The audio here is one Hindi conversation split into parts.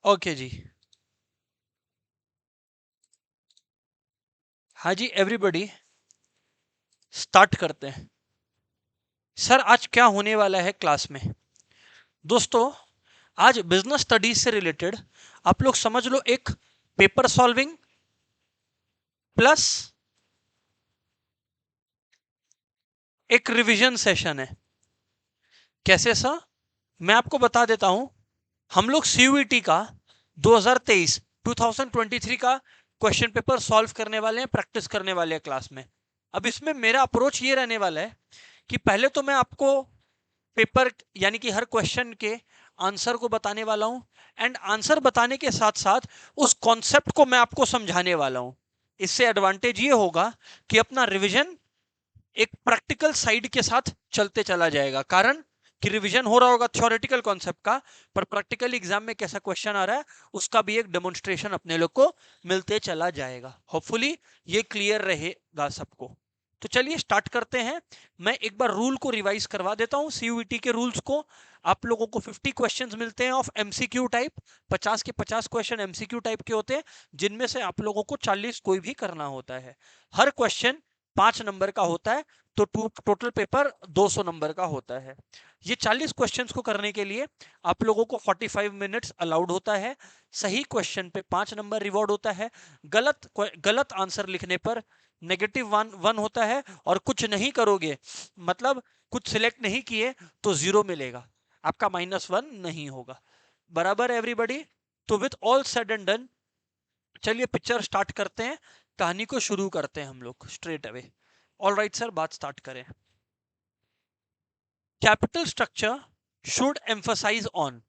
ओके जी, हाँ जी एवरीबॉडी, स्टार्ट करते हैं। सर आज क्या होने वाला है क्लास में? दोस्तों, आज बिजनेस स्टडीज से रिलेटेड आप लोग समझ लो एक पेपर सॉल्विंग प्लस एक रिवीजन सेशन है। कैसे सर? मैं आपको बता देता हूं। हम लोग सीयूईटी का 2023 का क्वेश्चन पेपर सॉल्व करने वाले हैं, प्रैक्टिस करने वाले हैं क्लास में। अब इसमें मेरा अप्रोच ये रहने वाला है कि पहले तो मैं आपको पेपर यानी कि हर क्वेश्चन के आंसर को बताने वाला हूं, एंड आंसर बताने के साथ साथ उस कॉन्सेप्ट को मैं आपको समझाने वाला हूं। इससे एडवांटेज ये होगा कि अपना रिवीजन एक प्रैक्टिकल साइड के साथ चलते चला जाएगा। कारण कि रिवीजन हो रहा होगा थ्योरेटिकल कॉन्सेप्ट का, पर प्रैक्टिकल एग्जाम में कैसा क्वेश्चन आ रहा है उसका भी एक डेमोन्स्ट्रेशन अपने लोग को मिलते चला जाएगा। होपफुली ये क्लियर रहेगा सबको। तो चलिए स्टार्ट करते हैं। मैं एक बार रूल को रिवाइज करवा देता हूं, सीयूईटी के रूल्स को। आप लोगों को 50 क्वेश्चंस मिलते हैं ऑफ एमसीक्यू टाइप। 50 के 50 क्वेश्चन एमसीक्यू टाइप के होते हैं, जिनमें से आप लोगों को 40 कोई भी करना होता है। हर क्वेश्चन 5 नंबर का होता है, तो टोटल पेपर 200 नंबर का होता है। ये 40 क्वेश्चंस को करने के लिए आप लोगों को 45 मिनट्स अलाउड होता है। सही क्वेश्चन पे 5 नंबर रिवॉर्ड होता है। गलत आंसर लिखने पर नेगेटिव वन होता है, और कुछ नहीं करोगे मतलब कुछ सिलेक्ट नहीं किए तो 0 मिलेगा, आपका -1 नहीं होगा। बराबर एवरीबॉडी? तो with all said and done, चलिए पिक्चर स्टार्ट करते हैं, कहानी को शुरू करते हैं हम लोग straight away. All right sir, बात स्टार्ट करें। Capital structure should emphasise on.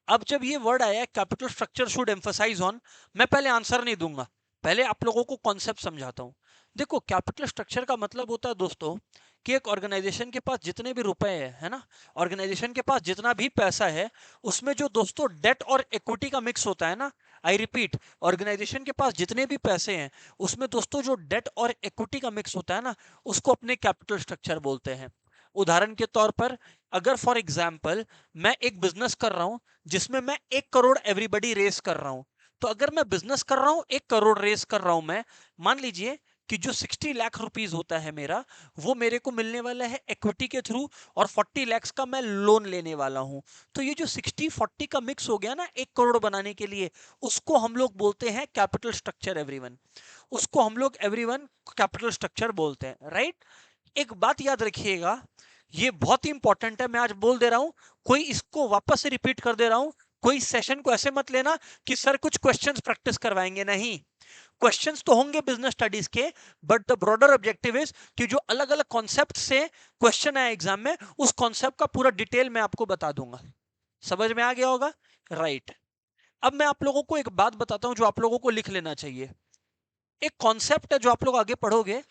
अब जब ये वर्ड आया है capital structure should emphasise on, मैं पहले आंसर नहीं दूंगा, पहले आप लोगों को कॉन्सेप्ट समझाता हूं। देखो, कैपिटल स्ट्रक्चर का मतलब होता है दोस्तों कि एक ऑर्गेनाइजेशन के पास जितने भी रुपए है ना, ऑर्गेनाइजेशन के पास जितना भी पैसा है, उसमें जो दोस्तों डेट और इक्विटी का मिक्स होता है ना। आई रिपीट, ऑर्गेनाइजेशन के पास जितने भी पैसे हैं उसमें दोस्तों जो डेट और इक्विटी का मिक्स होता है ना, उसको अपने कैपिटल स्ट्रक्चर बोलते हैं। उदाहरण के तौर पर, अगर फॉर एग्जाम्पल मैं एक बिजनेस कर रहा हूं जिसमें मैं 1 करोड़ एवरीबडी रेस कर रहा हूं, तो अगर मैं बिजनेस कर रहा हूं 1 करोड़ रेस कर रहा हूं मैं, मान लीजिए कि जो 60 लाख रुपीस होता है मेरा, वो मेरे को मिलने वाला है इक्विटी के थ्रू, और 40 लाख का मैं लोन लेने वाला हूं। तो ये जो 60-40 का मिक्स हो गया ना 1 करोड़ बनाने के लिए, उसको हम लोग बोलते हैं कैपिटल स्ट्रक्चर एवरीवन। उसको हम लोग एवरीवन कैपिटल स्ट्रक्चर बोलते हैं, राइट? एक बात याद रखिएगा, ये बहुत ही इंपॉर्टेंट है, मैं आज बोल दे रहा हूं, कोई इसको वापस से रिपीट कर दे रहा हूं। कोई सेशन को ऐसे मत लेना कि सर कुछ क्वेश्चंस प्रैक्टिस करवाएंगे, नहीं। क्वेश्चंस तो होंगे बिजनेस स्टडीज के, but the broader objective is कि जो अलग अलग कॉन्सेप्ट से क्वेश्चन आए एग्जाम में, उस कॉन्सेप्ट का पूरा डिटेल मैं आपको बता दूंगा। समझ में आ गया होगा, राइट? अब मैं आप लोगों को एक बात बताता हूं जो आप लोगों को लिख लेना चाहिए। एक कॉन्सेप्ट है जो आप लोग आगे पढ़ोगे,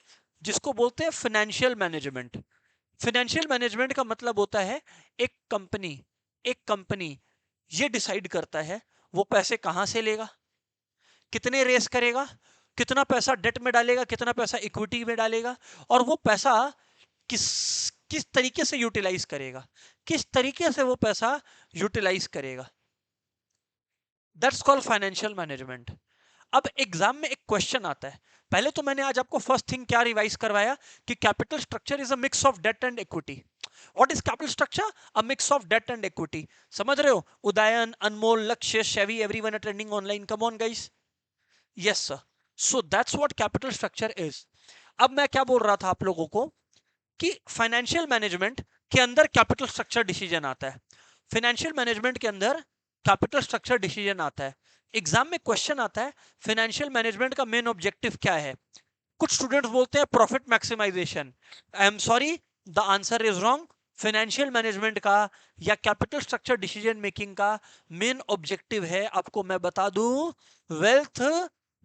जिसको बोलते हैं फाइनेंशियल मैनेजमेंट। फाइनेंशियल मैनेजमेंट का मतलब होता है एक कंपनी ये डिसाइड करता है वो पैसे कहां से लेगा, कितने रेस करेगा, कितना पैसा डेट में डालेगा, कितना पैसा इक्विटी में डालेगा, और वो पैसा किस किस तरीके से यूटिलाइज करेगा, किस तरीके से वो पैसा यूटिलाइज करेगा। That's called financial management. अब एग्जाम में एक क्वेश्चन आता है। पहले तो मैंने आज आपको फर्स्ट थिंग क्या रिवाइज करवाया कि capital structure is a mix of debt and equity. What is capital structure? A mix of debt and equity. समझ रहे हो? Udayan, Anmol, Lakshya, Shevi, everyone attending online, come on guys. Yes sir. So that's what capital structure is. अब मैं क्या बोल रहा था आप लोगों को कि फाइनेंशियल मैनेजमेंट के अंदर कैपिटल स्ट्रक्चर डिसीजन आता है। फाइनेंशियल मैनेजमेंट के अंदर कैपिटल स्ट्रक्चर डिसीजन आता है। एग्जाम में क्वेश्चन आता है फाइनेंशियल मैनेजमेंट का मेन ऑब्जेक्टिव क्या है। कुछ स्टूडेंट्स बोलते हैं profit maximisation. I am sorry, the answer is wrong. Financial management का या कैपिटल स्ट्रक्चर डिसीजन मेकिंग का मेन ऑब्जेक्टिव है, आपको मैं बता दूं, wealth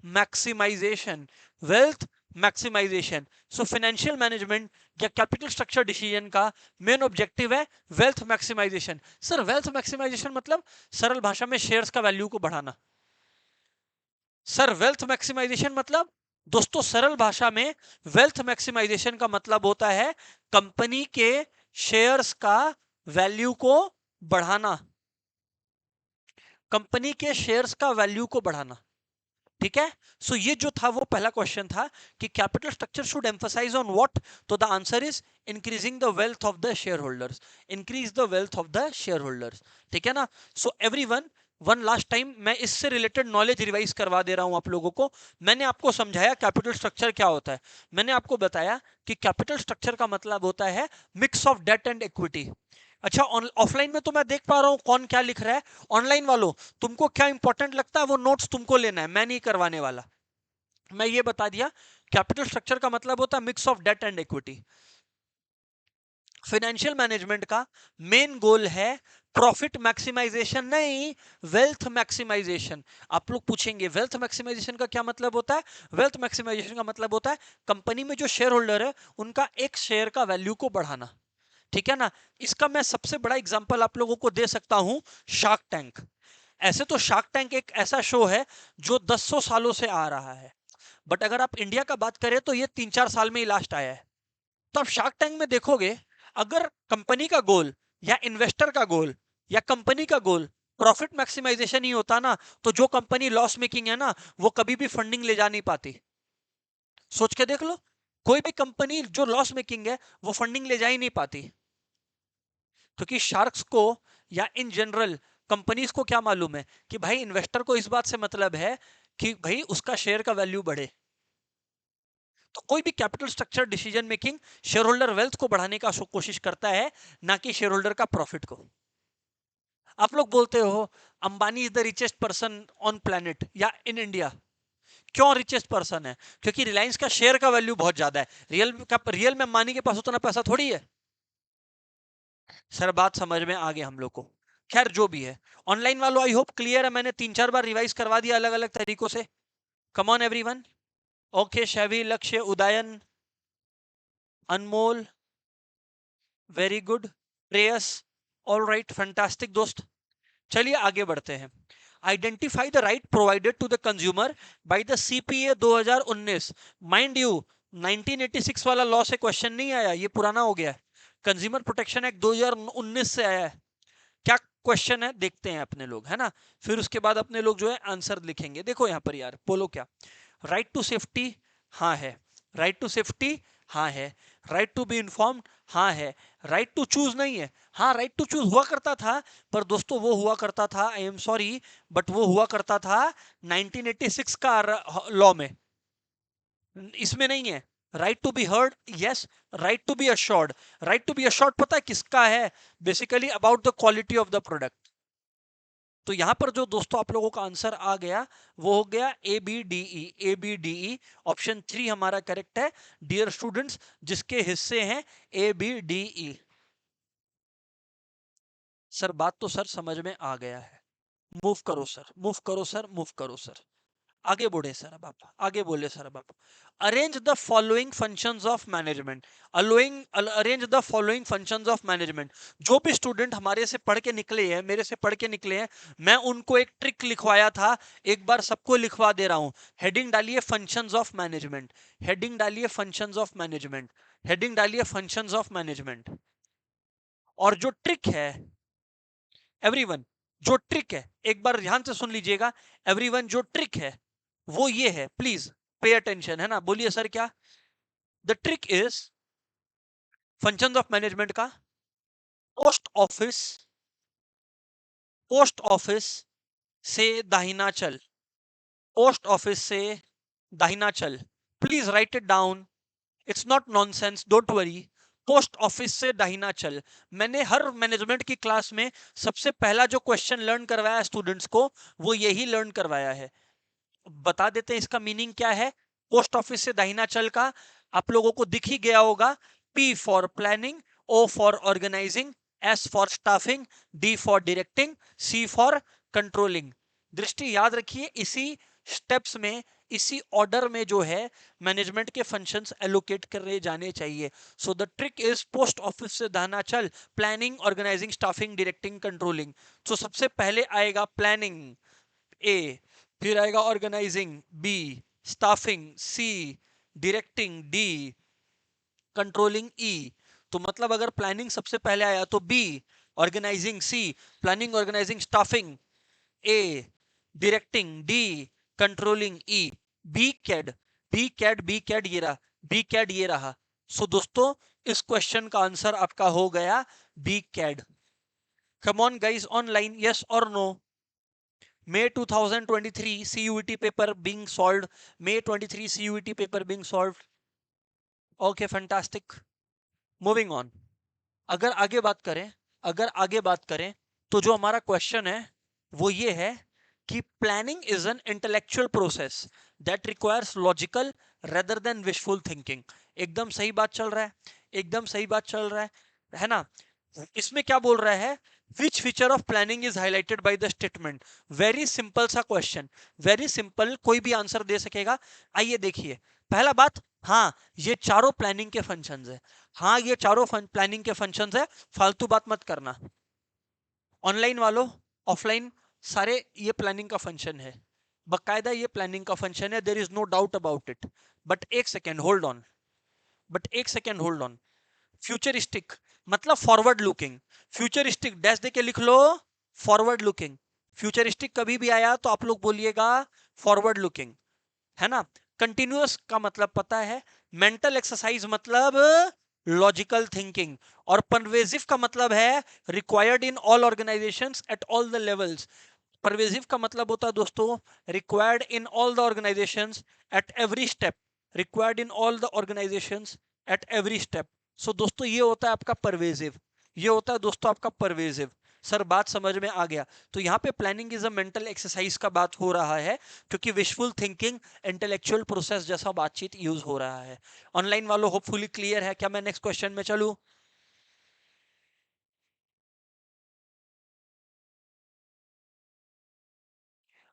maximisation. Wealth maximisation. So financial management या कैपिटल स्ट्रक्चर डिसीजन का मेन ऑब्जेक्टिव है wealth maximisation. Sir wealth maximisation मतलब सरल भाषा में शेयर्स का वैल्यू को बढ़ाना। सर वेल्थ मैक्सिमाइजेशन मतलब, दोस्तों सरल भाषा में वेल्थ मैक्सिमाइजेशन का मतलब होता है कंपनी के शेयर्स का वैल्यू को बढ़ाना। कंपनी के शेयर्स का वैल्यू को बढ़ाना। ठीक है, सो ये जो था वो पहला क्वेश्चन था कि capital structure should emphasise on what, तो the answer is increasing the wealth of the shareholders, increase the wealth of the shareholders. ठीक है ना, so everyone, one last time मैं इससे रिलेटेड नॉलेज रिवाइज करवा दे रहा हूं आप लोगों को। मैंने आपको समझाया कैपिटल स्ट्रक्चर क्या होता है। मैंने आपको बताया कि कैपिटल स्ट्रक्चर का मतलब होता है mix of debt and equity. अच्छा, ऑफलाइन में तो मैं देख पा रहा हूं कौन क्या लिख रहा है। ऑनलाइन वालों, तुमको क्या इंपॉर्टेंट लगता है वो नोट्स तुमको लेना है, मैं नहीं करवाने वाला। मैं ये बता दिया, कैपिटल स्ट्रक्चर का मतलब होता है mix of debt and equity. Financial management का मेन गोल है प्रॉफिट मैक्सिमाइजेशन नहीं, वेल्थ मैक्सिमाइजेशन। आप लोग पूछेंगे वेल्थ मैक्सिमाइजेशन का क्या मतलब होता है? वेल्थ मैक्सिमाइजेशन का मतलब होता है कंपनी में जो शेयर होल्डर है उनका एक शेयर का वैल्यू को बढ़ाना। ठीक है ना, इसका मैं सबसे बड़ा एग्जांपल आप लोगों को दे सकता हूं, शार्क टैंक। ऐसे तो शार्क टैंक एक ऐसा शो है जो 100 सालों से आ रहा है, बट अगर आप इंडिया का बात करें तो ये 3-4 साल में ही लास्ट आया है। तो आप शार्क टैंक में देखोगे, अगर कंपनी का गोल या इन्वेस्टर का गोल या कंपनी का गोल प्रॉफिट मैक्सिमाइजेशन ही होता ना, तो जो कंपनी लॉस मेकिंग है ना, वो कभी भी फंडिंग ले जा नहीं पाती। सोच के देख लो, कोई भी कंपनी जो लॉस मेकिंग है वो फंडिंग ले जा ही नहीं पाती, क्योंकि शार्क्स को या इन जनरल कंपनीज को क्या मालूम है कि भाई इन्वेस्टर को इस बात से मतलब है कि भाई उसका शेयर का वैल्यू बढ़े। तो कोई भी capital structure decision making share holder wealth को बढ़ाने का कोशिश करता है, ना कि शेयर होल्डर का प्रॉफिट को। आप लोग बोलते हो Ambani is the richest person on planet या इन इंडिया। क्यों रिचेस्ट पर्सन है? क्योंकि रिलायंस का शेयर का वैल्यू बहुत ज्यादा है। रियल में अंबानी के पास उतना पैसा थोड़ी है। सर बात समझ में आ गया हम लोग को। खैर जो भी है, ऑनलाइन वालों आई होप क्लियर है, मैंने 3-4 बार रिवाइज करवा दिया अलग अलग तरीकों से। Come on everyone. Okay, Shaivi, Lakshya, Udayan, Anmol, very good, Preyas, all right, fantastic दोस्त। चलिए आगे बढ़ते हैं। Identify the right provided to the consumer by the CPA 2019। Mind you, 1986 वाला लॉ से क्वेश्चन नहीं आया, ये पुराना हो गया है। कंज्यूमर प्रोटेक्शन एक्ट 2019 से आया है। क्या क्वेश्चन है देखते हैं अपने लोग, है ना। फिर उसके बाद अपने लोग जो है आंसर लिखेंगे। देखो यहां पर यार, बोलो क्या। राइट टू सेफ्टी, हाँ है। राइट टू सेफ्टी, हाँ है। राइट टू बी इन्फॉर्म्ड, हाँ है। राइट टू चूज नहीं है। हाँ, राइट टू चूज हुआ करता था, पर दोस्तों वो हुआ करता था, आई एम सॉरी, बट वो हुआ करता था 1986 का लॉ में, इसमें नहीं है। Right to be heard, yes. Right to be assured, right to be assured पता है किसका है? Basically about the quality of the product. तो यहां पर जो दोस्तों आप लोगों का आंसर आ गया वो हो गया A B D E, A B D E. Option 3 हमारा करेक्ट है डियर स्टूडेंट्स, जिसके हिस्से हैं A B D E. Sir बात तो सर समझ में आ गया है। मूव करो सर, मूव करो सर, मूव करो सर। आगे बढ़े सर, अब आप आगे बोले सर, अब आप arrange the following functions of management. Arrange the following functions of management. जो भी स्टूडेंट हमारे से पढ़ के निकले हैं, मेरे से पढ़ के निकले हैं, मैं उनको एक ट्रिक लिखवाया था, एक बार सबको लिखवा दे रहा हूं। हेडिंग डालिए फंक्शंस ऑफ मैनेजमेंट, हेडिंग डालिए फंक्शंस ऑफ मैनेजमेंट, हेडिंग डालिए फंक्शंस ऑफ मैनेजमेंट। और जो ट्रिक है एवरीवन, जो ट्रिक है एक बार ध्यान से सुन लीजिएगा एवरीवन, जो ट्रिक है वो ये है, प्लीज पे अटेंशन, है ना। बोलिए सर क्या? The trick is functions of management का पोस्ट ऑफिस, पोस्ट ऑफिस से दाहिना चल, पोस्ट ऑफिस से दाहिना चल। Please right it down, it's not nonsense, don't worry. Post office से दाहिना चल। मैंने हर मैनेजमेंट की क्लास में सबसे पहला जो क्वेश्चन लर्न करवाया स्टूडेंट्स को, वो यही लर्न करवाया है। बता देते हैं इसका मीनिंग क्या है। पोस्ट ऑफिस से दाहिना चल का आप लोगों को दिख ही गया होगा। P for planning, O for organising, S for staffing, D for directing, C for controlling. Drishti याद रखिए, इसी स्टेप्स में, इसी ऑर्डर में जो है मैनेजमेंट के फंक्शंस एलोकेट करे जाने चाहिए। So the trick is post office से दाहिना चल, planning, organising, staffing, directing, controlling. तो सबसे पहले आएगा प्लानिंग ए, फिर आएगा organising B, staffing C, directing D, controlling E. तो मतलब अगर प्लानिंग सबसे पहले आया तो B, organising C, planning, organising, staffing A directing, D controlling, E B C A D, B C A D ये रहा, बी कैड ये रहा। सो दोस्तों इस क्वेश्चन का आंसर आपका हो गया बी कैड। Come on guys online, yes और no? May 2023 CUET paper being solved. May 23 CUET paper being solved. Okay, fantastic. Moving on. अगर आगे बात करें, अगर आगे बात करें तो जो हमारा क्वेश्चन है वो ये है कि planning is an intellectual process that requires logical rather than wishful thinking. एकदम सही बात चल रहा है, एकदम सही बात चल रहा है ना? इसमें क्या बोल रहा है? विच feature of planning is highlighted by the statement. Very simple सा क्वेश्चन, वेरी सिंपल, कोई भी आंसर दे सकेगा। आइए देखिए, पहला बात, हाँ ये चारों प्लानिंग के फंक्शंस है, हाँ ये चारों प्लानिंग के फंक्शंस है, फालतू बात मत करना। ऑनलाइन वालों, ऑफलाइन, सारे ये प्लानिंग का फंक्शन है, बकायदा ये प्लानिंग का फंक्शन है, there is no doubt about it. But एक सेकेंड होल्ड ऑन, बट एक सेकेंड होल्ड ऑन। फ्यूचरिस्टिक मतलब फॉरवर्ड लुकिंग, फ्यूचरिस्टिक डैश देके लिख लो, फॉरवर्ड लुकिंग। फ्यूचरिस्टिक कभी भी आया तो आप लोग बोलिएगा फॉरवर्ड लुकिंग, है ना? कंटिन्यूअस का मतलब पता है, मेंटल एक्सरसाइज मतलब लॉजिकल थिंकिंग, और परवेजिव का मतलब है required in all organisations at all the levels. Pervasive का मतलब होता है दोस्तों required in all the organisations at every step, required in all the organisations at every step. So दोस्तों ये होता है आपका परवेजिव, ये होता है दोस्तों आपका परवेजिव। सर बात समझ में आ गया? तो यहाँ पे planning is a mental exercise का बात हो रहा है, क्योंकि विशफुल थिंकिंग इंटेलेक्चुअल प्रोसेस जैसा बातचीत यूज हो रहा है। ऑनलाइन वालों होपफुली क्लियर है क्या? मैं नेक्स्ट क्वेश्चन में चलूं?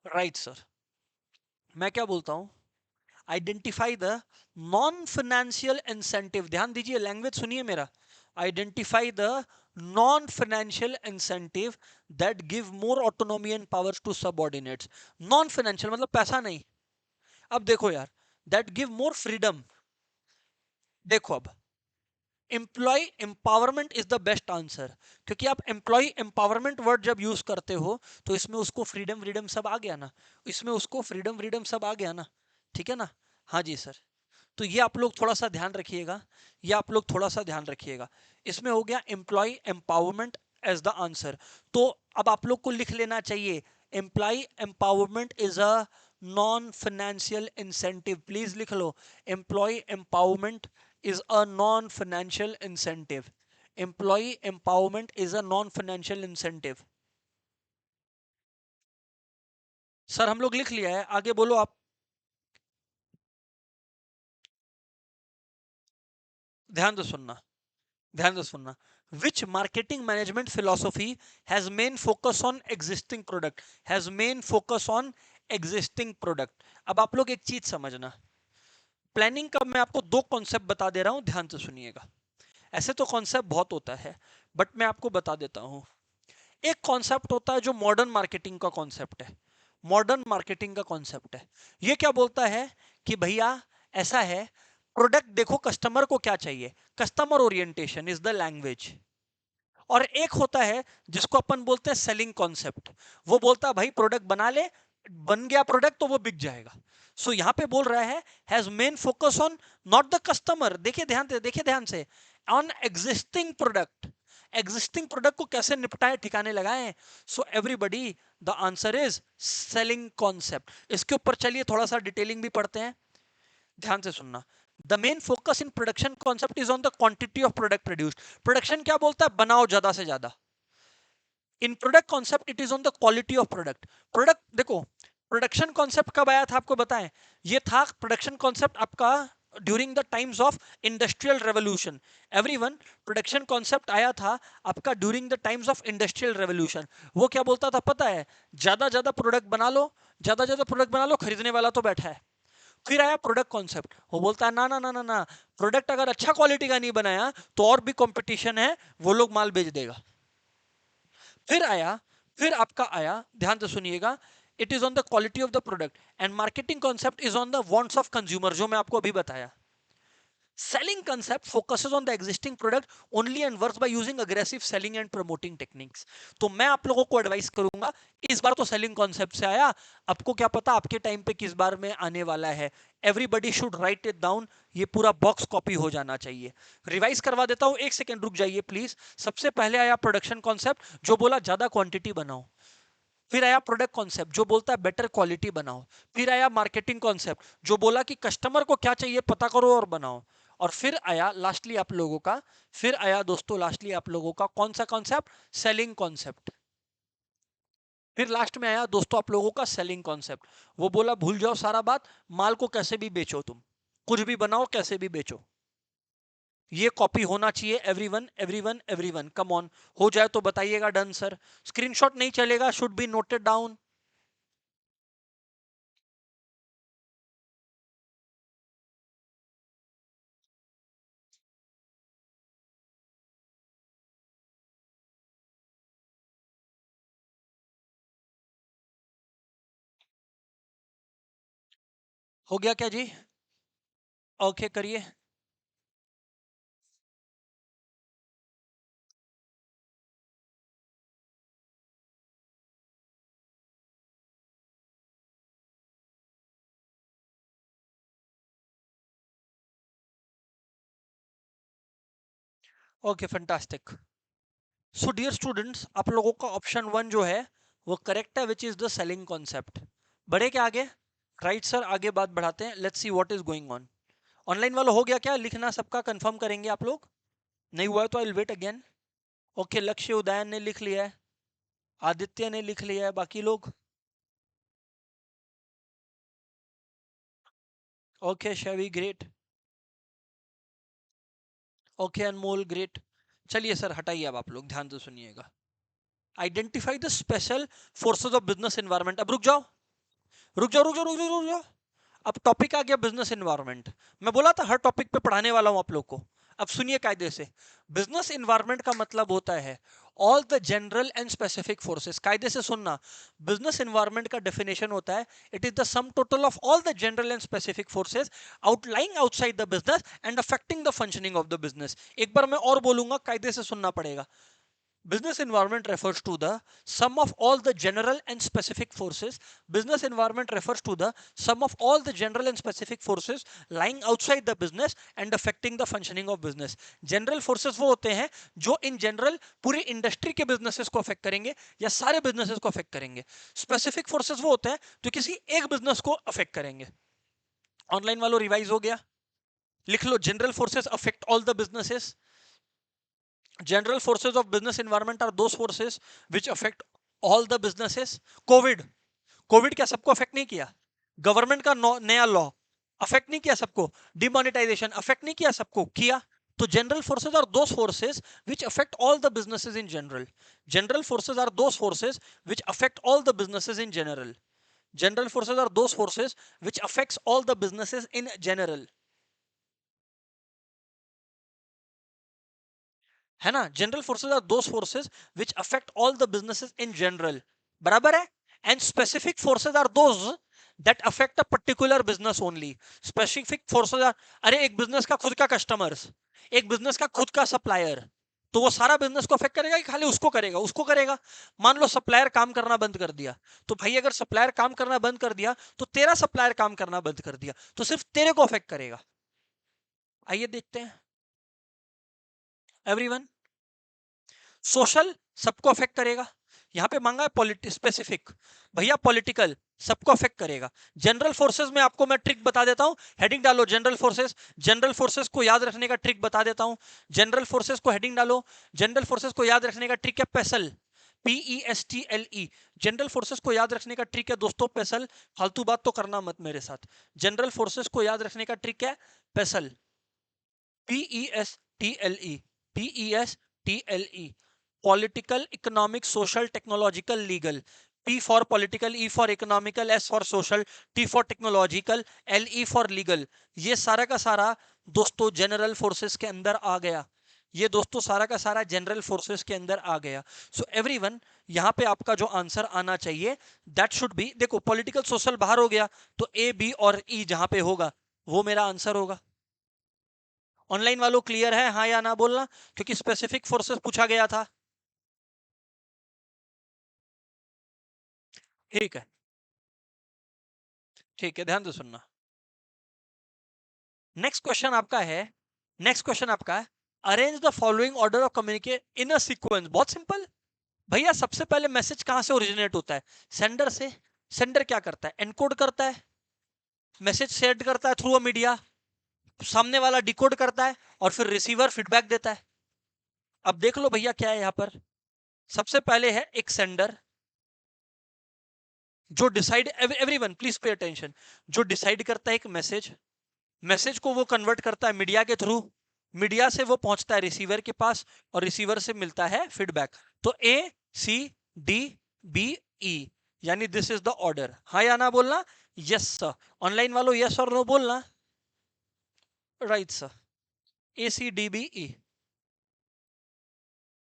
राइट सर, मैं क्या बोलता हूं? Identify the non financial incentive, ध्यान दीजिए, लैंग्वेज सुनिए मेरा। Identify the non financial incentive that give more autonomy and powers to subordinates. Non financial मतलब पैसा नहीं। अब देखो यार, दैट गिव मोर फ्रीडम। देखो अब, employ empowerment is the best answer, क्योंकि आप एम्प्लॉय एम्पावरमेंट वर्ड जब यूज करते हो तो इसमें उसको फ्रीडम फ्रीडम सब आ गया ना, इसमें उसको फ्रीडम फ्रीडम सब आ गया ना, ठीक है ना? हाँ जी सर। तो ये आप लोग थोड़ा सा ध्यान रखिएगा, ये आप लोग थोड़ा सा ध्यान रखिएगा। इसमें हो गया employee empowerment as the answer. तो अब आप लोग को लिख लेना चाहिए, employee empowerment is a non financial incentive. Please लिख लो, employee empowerment is a non-financial incentive. Employee empowerment is a non-financial incentive. Sir हम लोग लिख लिया है, आगे बोलो आप। ध्यान से सुनना, ध्यान से सुनना। Which marketing management philosophy has main focus on existing product? Has main focus on existing product. अब आप लोग एक चीज समझना, प्लानिंग का मैं आपको दो कॉन्सेप्ट बता दे रहा हूं, ध्यान से सुनिएगा। ऐसे तो कॉन्सेप्ट बहुत होता है, बट मैं आपको बता देता हूं। एक कॉन्सेप्ट होता है जो मॉडर्न मार्केटिंग का कॉन्सेप्ट है, मॉडर्न मार्केटिंग का कॉन्सेप्ट है। ये क्या बोलता है कि भैया ऐसा है, प्रोडक्ट देखो कस्टमर को क्या चाहिए, customer orientation is the language. और एक होता है जिसको अपन बोलते हैं सेलिंग कॉन्सेप्ट, वो बोलता है भाई प्रोडक्ट बना ले, बन गया प्रोडक्ट तो वो बिक जाएगा। सो यहाँ पे बोल रहा है has main focus on not the customer, देखिए ध्यान से, देखिए ध्यान से, on existing product. Existing product को कैसे निपटाए, ठिकाने लगाए। So everybody, the answer is selling concept. इसके ऊपर चलिए थोड़ा सा डिटेलिंग भी पढ़ते हैं, ध्यान से सुनना। The main focus in production concept is on the quantity of product produced. Production क्या बोलता है, बनाओ ज्यादा से ज्यादा। In product concept it is on the quality of product. Product देखो, प्रोडक्शन कॉन्सेप्ट कब आया था आपको बताएं? ये था प्रोडक्शन कॉन्सेप्ट आपका during the times of industrial revolution. Everyone, production concept आया था आपका during the times of industrial revolution. वो क्या बोलता था पता है? ज्यादा ज्यादा प्रोडक्ट बना लो, ज्यादा ज्यादा प्रोडक्ट बना लो, खरीदने वाला तो बैठा है। फिर आया प्रोडक्ट कॉन्सेप्ट, वो बोलता है ना ना ना ना ना, प्रोडक्ट अगर अच्छा क्वालिटी का नहीं बनाया तो और भी कंपटीशन है, वो लोग माल बेच देगा। फिर आया, फिर आपका आया, ध्यान से सुनिएगा, it is on the quality of the product and marketing concept is on the wants of consumer, जो मैं आपको अभी बताया। Selling concept focuses on the existing product only and works by using aggressive selling and promoting techniques. तो मैं आप लोगों को एडवाइस करूंगा, इस बार तो सेलिंग कॉन्सेप्ट से आया, आपको क्या पता आपके टाइम पे किस बार में आने वाला है. Everybody should write it down, ये पूरा बॉक्स कॉपी हो जाना चाहिए. रिवाइज करवा देता हूं, एक सेकेंड रुक जाइए प्लीज. सबसे पहले आया प्रोडक्शन कॉन्सेप्ट जो बोला ज्यादा क्वांटिटी बनाओ. फिर आया प्रोडक्ट कॉन्सेप्ट जो बोलता है बेटर क्वालिटी बनाओ. फिर आया मार्केटिंग कॉन्सेप्ट जो बोला कि कस्टमर को क्या चाहिए पता करो और बनाओ. और फिर आया लास्टली आप लोगों का, फिर आया दोस्तों लास्टली आप लोगों का कौन सा कॉन्सेप्ट, सेलिंग कॉन्सेप्ट. फिर लास्ट में आया दोस्तों आप लोगों का सेलिंग कॉन्सेप्ट. वो बोला भूल जाओ सारा बात, माल को कैसे भी बेचो, तुम कुछ भी बनाओ कैसे भी बेचो. ये कॉपी होना चाहिए everyone everyone everyone. Come on, हो जाए तो बताइएगा डन सर. स्क्रीनशॉट नहीं चलेगा, शुड बी नोटेड डाउन. हो गया क्या जी? ओके करिए. Okay fantastic. So dear students, आप लोगों का ऑप्शन वन जो है वो करेक्ट है, which is the selling concept. बढ़े क्या आगे? राइट सर, आगे बात बढ़ाते हैं. Let's see what is going on. Online वाला हो गया क्या? लिखना सबका कंफर्म करेंगे आप लोग. नहीं हुआ है तो I will wait again. Okay, Lakshya Udayan ने लिख लिया है, आदित्य ने लिख लिया है, बाकी लोग? Okay Shaivi great. ओके अनमोल ग्रेट. चलिए सर हटाइए, अब आप लोग ध्यान से सुनिएगा. Identify the special forces of business environment. अब रुक जाओ, रुक जाओ, रुक जाओ, रुक जाओ, रुक जाओ. अब टॉपिक आ गया बिजनेस एनवायरनमेंट. मैं बोला था हर टॉपिक पे पढ़ाने वाला हूं आप लोग को. अब सुनिए कायदे से. बिजनेस एनवायरनमेंट का मतलब होता है all the general and specific forces. कायदे से सुनना. बिजनेस एनवायरनमेंट का डेफिनेशन होता है it is the sum total of all the general and specific forces outlying outside the business and affecting the functioning of the business. एक बार मैं और बोलूंगा, कायदे से सुनना पड़ेगा. Business environment refers to the sum of all the general and specific forces. Business environment refers to the sum of all the general and specific forces lying outside the business and affecting the functioning of business. General forces वो होते हैं जो in general पूरी इंडस्ट्री के businesses को affect करेंगे या सारे businesses को affect करेंगे. Specific forces वो होते हैं जो किसी एक business को affect करेंगे. ऑनलाइन वालों रिवाइज हो गया? लिख लो, general forces affect all the businesses. General forces of business environment are those forces which affect all the businesses. Covid क्या सबको अफेक्ट नहीं किया? गवर्नमेंट का नया लॉ अफेक्ट नहीं किया सबको? डिमोनेटाइजेशन अफेक्ट नहीं किया सबको? किया. तो general forces are those forces which affect all the businesses in general. General forces are those forces which affect all the businesses in general. General forces are those forces which affects all the businesses in general. है ना? General forces are those forces which affect all the businesses in general. बराबर है? And specific forces are those that affect a particular business only. Specific forces are, अरे एक बिजनेस का खुद का कस्टमर्स, एक बिजनेस का खुद का सप्लायर, तो वो सारा बिजनेस को अफेक्ट करेगा कि खाली उसको करेगा? उसको करेगा. मान लो सप्लायर काम करना बंद कर दिया, तो भाई अगर सप्लायर काम करना बंद कर दिया तो तेरा सप्लायर काम करना बंद कर दिया, तो सिर्फ तेरे को अफेक्ट करेगा. आइए देखते हैं. एवरीवन, सोशल सबको अफेक्ट करेगा. यहां पे मांगा है पॉलिटिक स्पेसिफिक, भैया पॉलिटिकल सबको अफेक्ट करेगा. जनरल फोर्सेस में आपको मैं ट्रिक बता देता हूं, हेडिंग डालो जनरल फोर्सेस. जनरल फोर्सेस को याद रखने का ट्रिक बता देता हूं. जनरल फोर्सेस को हेडिंग डालो. जनरल फोर्सेस को याद रखने का ट्रिक है पेसल, PESTLE. जनरल फोर्सेस को याद रखने का ट्रिक है दोस्तों पेसल. फालतू बात तो करना मत मेरे साथ. जनरल फोर्सेस को याद रखने का ट्रिक है पेसल, PESTLE, PESTLE. Political, economic, social, technological, legal. P for political, E for economical, S for social, T for technological, LE for legal. ये सारा का सारा दोस्तों जनरल फोर्सेस के अंदर आ गया. ये दोस्तों सारा का सारा जनरल फोर्सेस के अंदर आ गया. सो एवरीवन, यहां पे आपका जो आंसर आना चाहिए दैट शुड बी, देखो पॉलिटिकल सोशल बाहर हो गया तो A B और E जहां पे होगा वो मेरा आंसर होगा. ऑनलाइन वालों क्लियर है, हाँ या ना बोलना, क्योंकि स्पेसिफिक फोर्सेस पूछा गया था। ठीक है, ठीक है, ध्यान से सुनना। नेक्स्ट क्वेश्चन आपका है, नेक्स्ट क्वेश्चन आपका है, arrange the following order of communicate in a sequence. बहुत सिंपल भैया, सबसे पहले मैसेज कहां से ओरिजिनेट होता है? सेंडर से। सेंडर क्या करता है? एनकोड करता है, मैसेज सेंड करता है थ्रू अ मीडिया, सामने वाला डिकोड करता है और फिर रिसीवर फीडबैक देता है। अब देख लो भैया क्या है यहां पर। सबसे पहले है एक सेंडर जो decide, everyone please pay attention, जो डिसाइड करता है एक मैसेज, मैसेज को वो कन्वर्ट करता है मीडिया के थ्रू, मीडिया से वो पहुंचता है रिसीवर के पास और रिसीवर से मिलता है फीडबैक। तो ए सी डी बी ई, यानी दिस इज द ऑर्डर। हाँ या ना बोलना, यस सर। ऑनलाइन वालों यस और नो बोलना। Right sir, A C D B E.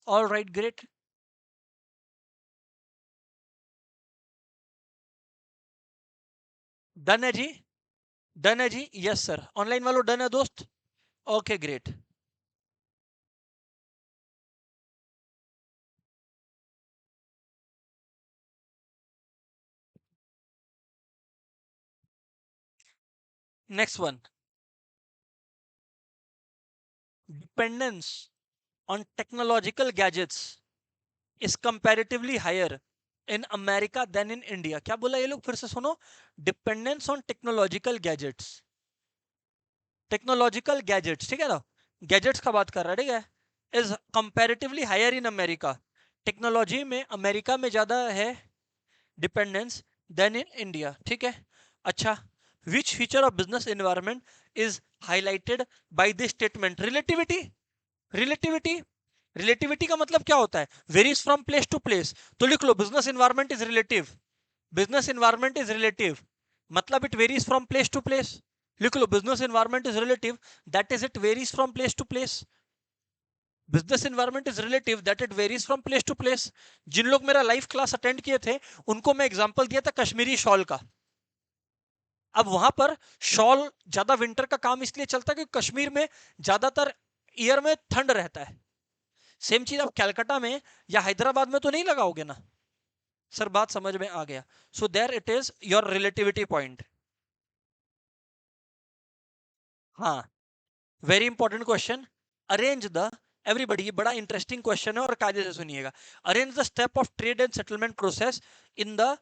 All right, great. Done है जी, डन है जी, यस सर। ऑनलाइन वालों डन है दोस्त? Okay great. Next one, dependence on technological gadgets is comparatively higher in America than in India। क्या बोला ये लोग, फिर से सुनो। Dependence on technological gadgets, technological gadgets, ठीक है ना, गैजेट्स का बात कर रहा है, ठीक है। Is comparatively higher in America, technology में अमेरिका में ज्यादा है डिपेंडेंस देन इन इंडिया, ठीक है। अच्छा, which feature of business environment is highlighted by this statement? Relativity. Relativity, relativity का मतलब क्या होता है? Varies from place to place. तो लिख लो business environment is relative, business environment is relative, मतलब it varies from place to place. लिख लो business environment is relative, that is it varies from place to place. Business environment is relative, that it varies from place to place. जिन लोग मेरा लाइव क्लास अटेंड किए थे उनको मैं एग्जांपल दिया था कश्मीरी शॉल का। अब वहां पर शॉल ज्यादा विंटर का काम इसलिए चलता है कि कश्मीर में ज्यादातर ईयर में ठंड रहता है। सेम चीज आप कैलकाटा में या हैदराबाद में तो नहीं लगाओगे ना। सर बात समझ में आ गया। So there it is your relativity point. हाँ, very important question. Arrange the, everybody, ये बड़ा इंटरेस्टिंग क्वेश्चन है और कायदे से सुनिएगा। Arrange the step of trade and settlement process in the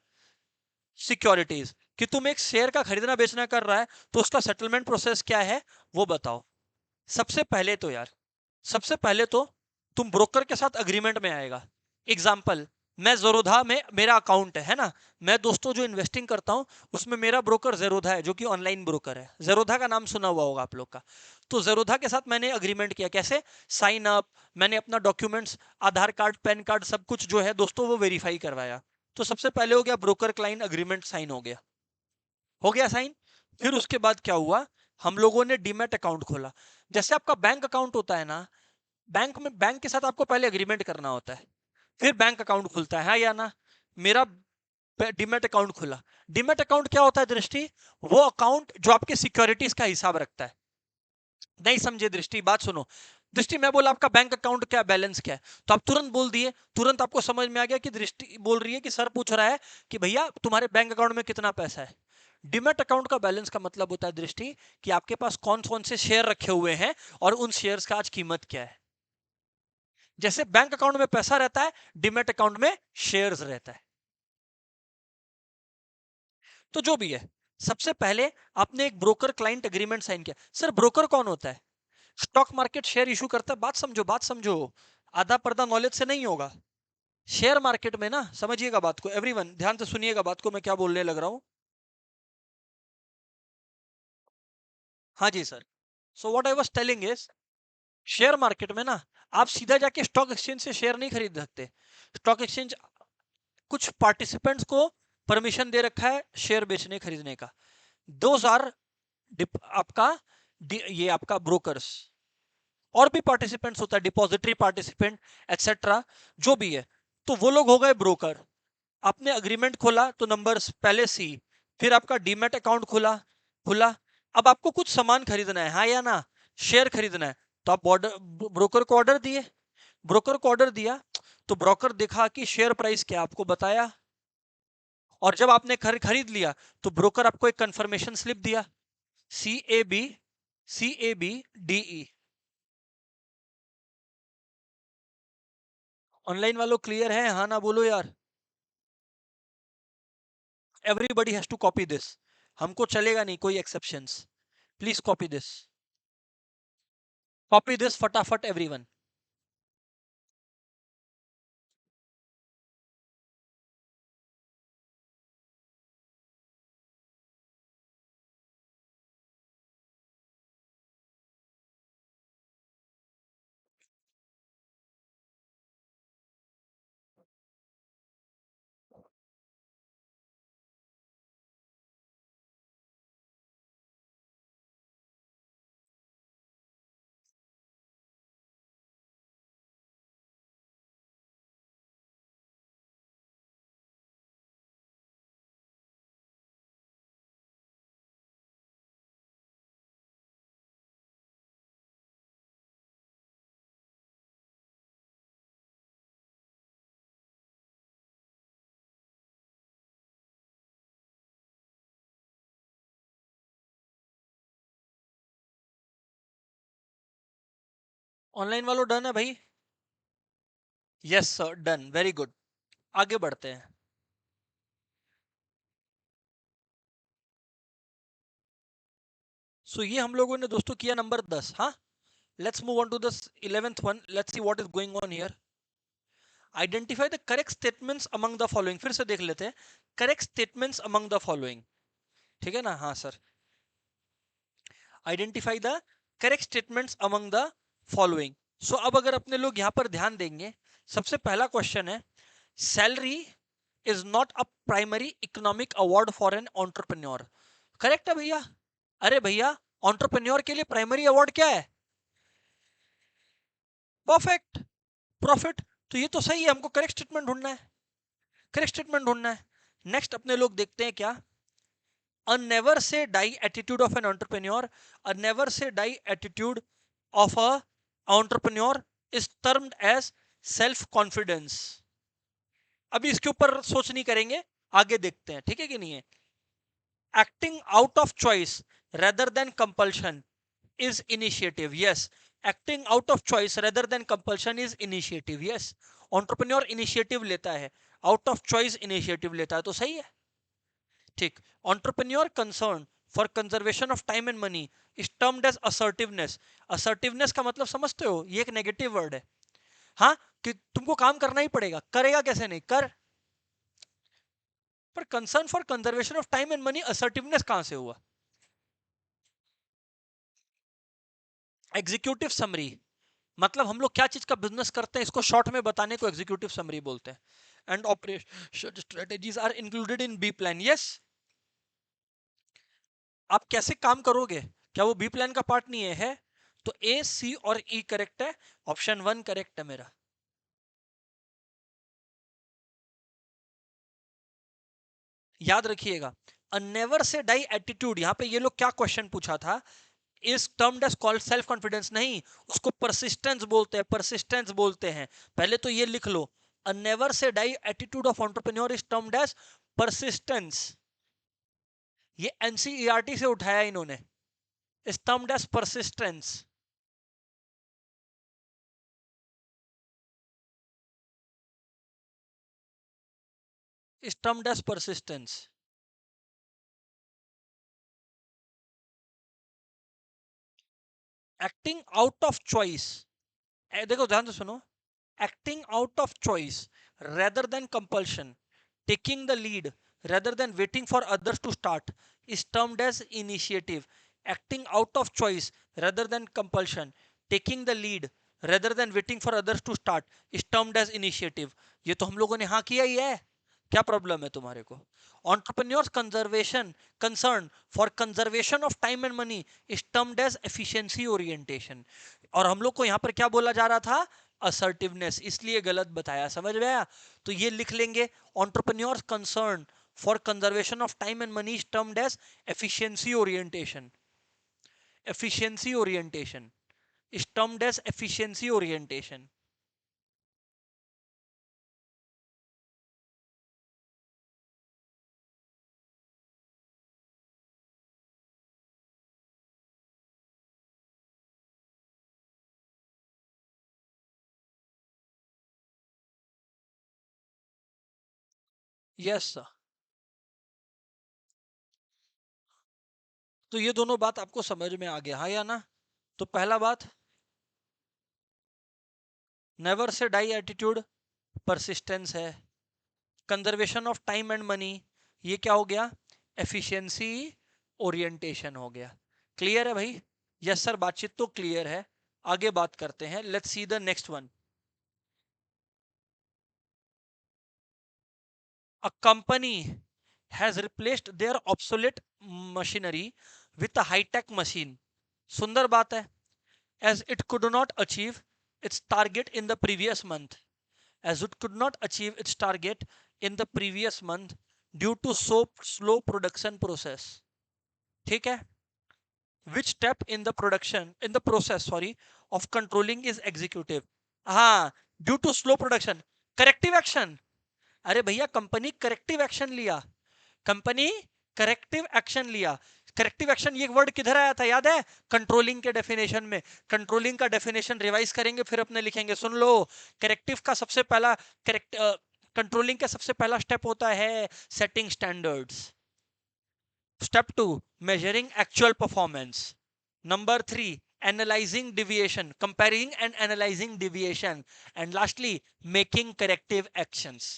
securities. कि तुम एक शेयर का खरीदना बेचना कर रहा है तो उसका सेटलमेंट प्रोसेस क्या है वो बताओ। सबसे पहले तो यार, सबसे पहले तो तुम ब्रोकर के साथ अग्रीमेंट में आएगा। एग्जाम्पल, मैं ज़ेरोधा में मेरा अकाउंट है ना, मैं दोस्तों जो इन्वेस्टिंग करता हूं उसमें मेरा ब्रोकर ज़ेरोधा है जो कि ऑनलाइन ब्रोकर है। ज़ेरोधा का नाम सुना हुआ होगा आप लोग का। तो ज़ेरोधा के साथ मैंने अग्रीमेंट किया, कैसे? साइन अप, मैंने अपना डॉक्यूमेंट्स, आधार कार्ड, पैन कार्ड, सब कुछ जो है दोस्तों वो वेरीफाई करवाया। तो सबसे पहले हो गया ब्रोकर क्लाइंट अग्रीमेंट, साइन हो गया, हो गया साइन। फिर उसके बाद क्या हुआ, हम लोगों ने डीमैट अकाउंट खोला। जैसे आपका बैंक अकाउंट होता है ना, बैंक में बैंक के साथ आपको पहले एग्रीमेंट करना होता है, फिर बैंक अकाउंट खुलता है, हाँ या ना। मेरा डीमैट अकाउंट खुला। डीमैट अकाउंट क्या होता है दृष्टि? वो अकाउंट जो आपके सिक्योरिटीज का हिसाब रखता है। नहीं समझे दृष्टि, बात सुनो। दृष्टि मैं बोला आपका बैंक अकाउंट क्या बैलेंस क्या है, तो आप तुरंत बोल दिए, तुरंत आपको समझ में आ गया कि दृष्टि बोल रही है कि सर पूछ रहा है कि भैया तुम्हारे बैंक अकाउंट में कितना पैसा है। डिमैट अकाउंट का बैलेंस का मतलब होता है दृष्टि कि आपके पास कौन कौन से शेयर रखे हुए हैं और उन शेयर्स का आज कीमत क्या है। जैसे बैंक अकाउंट में पैसा रहता है, डिमैट अकाउंट में शेयर्स रहता है। तो जो भी है, सबसे पहले आपने एक ब्रोकर क्लाइंट एग्रीमेंट साइन किया। सर ब्रोकर कौन होता है? स्टॉक मार्केट शेयर इशू करता है, बात समझो, बात समझो। आधा पर्दा नॉलेज से नहीं होगा। शेयर मार्केट में ना, समझिएगा बात को, एवरीवन ध्यान से सुनिएगा बात को, मैं क्या बोलने लग रहा हूं। हाँ जी sir. So what I was telling is, share market में ना आप सीधा जाके स्टॉक एक्सचेंज से शेयर नहीं खरीद सकते। स्टॉक एक्सचेंज कुछ पार्टिसिपेंट्स को परमिशन दे रखा है शेयर बेचने खरीदने का। दोज आर आपका ये आपका ब्रोकर्स। और भी पार्टिसिपेंट्स होता है, डिपॉजिटरी पार्टिसिपेंट एक्सेट्रा, जो भी है। तो वो लोग हो गए ब्रोकर। आपने अग्रीमेंट खोला तो नंबर पहले सी, फिर आपका डीमैट अकाउंट खुला खुला। अब आपको कुछ सामान खरीदना है, हाँ या ना? शेयर खरीदना है तो आप ब्रोकर को ऑर्डर दिए, ब्रोकर को ऑर्डर दिया तो ब्रोकर देखा कि शेयर प्राइस क्या आपको बताया, और जब आपने खरीद लिया तो ब्रोकर आपको एक कंफर्मेशन स्लिप दिया, CAB ऑनलाइन वालों क्लियर है, हाँ ना बोलो यार। Everybody has to copy this, हमको चलेगा नहीं कोई एक्सेप्शंस, प्लीज कॉपी दिस फटाफट एवरीवन। ऑनलाइन वालों डन है भाई? Yes sir done, very good, आगे बढ़ते हैं। सो ये हम लोगों ने दोस्तों किया नंबर 10। हाँ, let's move on to the 11th one, let's see what is going on here. Identify the correct statements among the following, फिर से देख लेते हैं, correct statements among the following, ठीक है ना? हाँ sir, identify the correct statements among the following. So अब अगर अपने लोग यहां पर ध्यान देंगे, सबसे पहला क्वेश्चन है, salary is not a primary economic award for an entrepreneur. Correct है भैया? अरे भैया, एंटरप्रेन्योर के लिए प्राइमरी अवार्ड क्या है? Perfect, profit. तो ये तो सही है, हमको करेक्ट स्टेटमेंट ढूंढना है, करेक्ट स्टेटमेंट ढूंढना है। नेक्स्ट अपने लोग देखते हैं क्या, a never say die attitude of an entrepreneur, a never say die attitude of a entrepreneur is termed as self confidence। अभी इसके ऊपर सोच नहीं करेंगे, आगे देखते हैं, ठीक है कि नहीं है। acting out of choice rather than compulsion is initiative, yes, acting out of choice rather than compulsion is initiative, yes। entrepreneur initiative लेता है, out of choice initiative लेता है, तो सही है, ठीक। entrepreneur concern for conservation of time and money is termed as assertiveness। assertiveness का मतलब समझते हो, ये एक नेगेटिव वर्ड है। हाँ, कि तुमको काम करना ही पड़ेगा, करेगा कैसे नहीं कर, पर concern for conservation of time and money assertiveness कहां से हुआ? एग्जीक्यूटिव समरी, मतलब हम लोग क्या चीज का बिजनेस करते हैं इसको शॉर्ट में बताने को एग्जीक्यूटिव समरी बोलते हैं। And operation strategies are included in B plan, yes. आप कैसे काम करोगे, क्या वो बी प्लान का पार्ट नहीं है? तो ए, सी और ई करेक्ट है, ऑप्शन 1 करेक्ट है मेरा। याद रखिएगा, a never say die attitude, यहां पे ये लोग क्या क्वेश्चन पूछा था, is termed as called self confidence नहीं, उसको परसिस्टेंस बोलते हैं, परसिस्टेंस बोलते हैं। पहले तो ये लिख लो, a never say die attitude of entrepreneur is termed as persistence. ये एनसीईआरटी से उठाया इन्होंने, is termed as persistence, is termed as persistence. Acting out of choice, देखो ध्यान से सुनो, acting out of choice rather than compulsion, taking the lead rather than waiting for others to start is termed as initiative। acting out of choice rather than compulsion, taking the lead rather than waiting for others to start is termed as initiative। ये तो हम लोगों ने हाँ किया ही है, क्या प्रॉब्लम है तुम्हारे को? entrepreneurs conservation concern for conservation of time and money is termed as efficiency orientation। और हम लोग को यहाँ पर क्या बोला जा रहा था? असर्टिवनेस, इसलिए गलत बताया, समझ में आया? तो ये लिख लेंगे, entrepreneurs concern for conservation of time and money is termed as efficiency orientation। efficiency orientation is termed as efficiency orientation. Yes sir. तो ये दोनों बात आपको समझ में आ गया, हाँ या ना? तो पहला बात, never say die attitude persistence है। Conservation of time and money, ये क्या हो गया? एफिशिएंसी ओरिएंटेशन हो गया। क्लियर है भाई? यस सर, बातचीत तो क्लियर है। आगे बात करते हैं, let's see the next one. A company has replaced their obsolete machinery with a high-tech machine. सुंदर बात है। As it could not achieve its target in the previous month. As it could not achieve its target in the previous month due to so slow production process. ठीक है? Which step in the process, sorry, of controlling is executive? हाँ, due to slow production. Corrective action. अरे भैया, कंपनी करेक्टिव एक्शन लिया। कंपनी करेक्टिव एक्शन लिया। करेक्टिव एक्शन ये वर्ड किधर आया था, याद है? कंट्रोलिंग के डेफिनेशन में। कंट्रोलिंग का डेफिनेशन रिवाइज करेंगे फिर अपने लिखेंगे, सुन लो। करेक्टिव का सबसे पहला कंट्रोलिंग का सबसे पहला स्टेप होता है setting standards. Step 2, measuring actual performance. Number 3, analysing deviation, comparing and analysing deviation. And lastly, making corrective actions.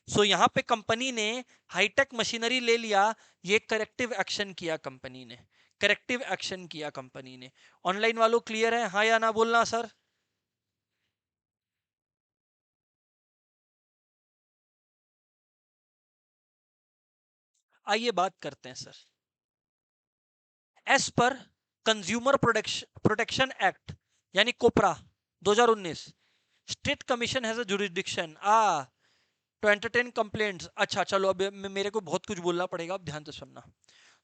So यहां पे कंपनी ने हाईटेक मशीनरी ले लिया, ये करेक्टिव एक्शन किया कंपनी ने। करेक्टिव एक्शन किया कंपनी ने। ऑनलाइन वालों क्लियर है, हाँ या ना बोलना सर? आइए बात करते हैं sir. As per consumer protection act यानी COPRA 2019, state commission has a jurisdiction to entertain complaints. अच्छा चलो, अब मेरे को बहुत कुछ बोलना पड़ेगा, अब ध्यान से सुनना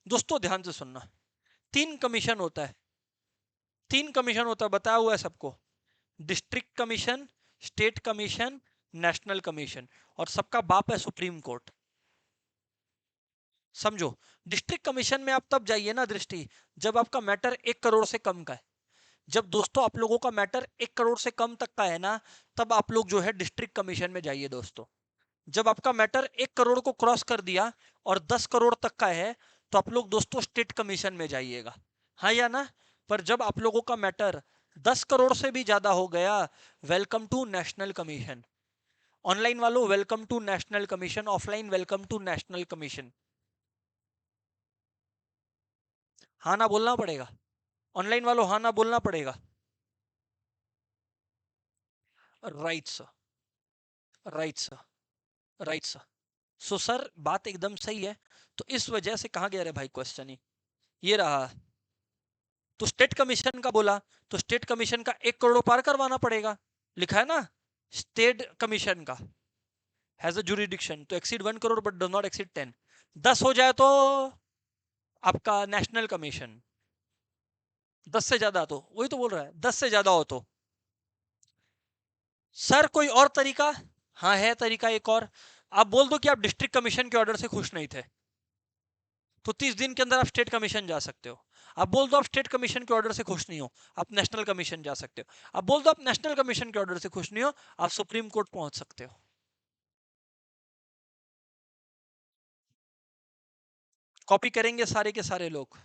दोस्तों, ध्यान से सुनना। तीन कमीशन होता है, तीन कमीशन होता है, बताया हुआ है सबको। District commission, state commission, national commission, और सबका बाप है सुप्रीम कोर्ट। समझो, डिस्ट्रिक्ट कमीशन में आप तब जाइए ना दृष्टि, जब आपका मैटर 1 करोड़ से कम का है। जब दोस्तों आप लोगों का मैटर 1 करोड़ से कम तक का है ना, तब आप लोग जो है डिस्ट्रिक्ट कमीशन में जाइए दोस्तों। जब आपका मैटर 1 करोड़ को क्रॉस कर दिया और 10 करोड़ तक का है, तो आप लोग दोस्तों स्टेट कमीशन में जाइएगा, हाँ या ना? पर जब आप लोगों का मैटर 10 करोड़ से भी ज्यादा हो गया, welcome to national commission. Online वालों welcome to national commission, offline welcome to national commission. हाँ ना बोलना पड़ेगा, ऑनलाइन वालों हाँ ना बोलना पड़ेगा। Right sir, right sir, right sir. So sir बात एकदम सही है। तो इस वजह से कहा गया रे भाई क्वेश्चन ही ये रहा। तो स्टेट कमीशन का बोला, तो स्टेट कमीशन का 1 करोड़ पार करवाना पड़ेगा, लिखा है ना? स्टेट कमीशन का has a jurisdiction to exceed 1 crore but does not exceed 10। 10 हो जाए तो आपका नेशनल कमीशन, 10 से ज्यादा तो वही तो बोल रहा है, 10 से ज्यादा हो तो। सर कोई और तरीका? हाँ है तरीका एक और। आप बोल दो कि आप डिस्ट्रिक्ट कमीशन के ऑर्डर से खुश नहीं थे, तो 30 दिन के अंदर आप स्टेट कमीशन जा सकते हो। आप बोल दो आप स्टेट कमीशन के ऑर्डर से खुश नहीं हो, आप नेशनल कमीशन जा सकते हो। आप बोल दो आप नेशनल कमीशन के ऑर्डर से खुश नहीं हो, आप सुप्रीम कोर्ट पहुंच सकते हो। कॉपी करेंगे सारे के सारे लोग,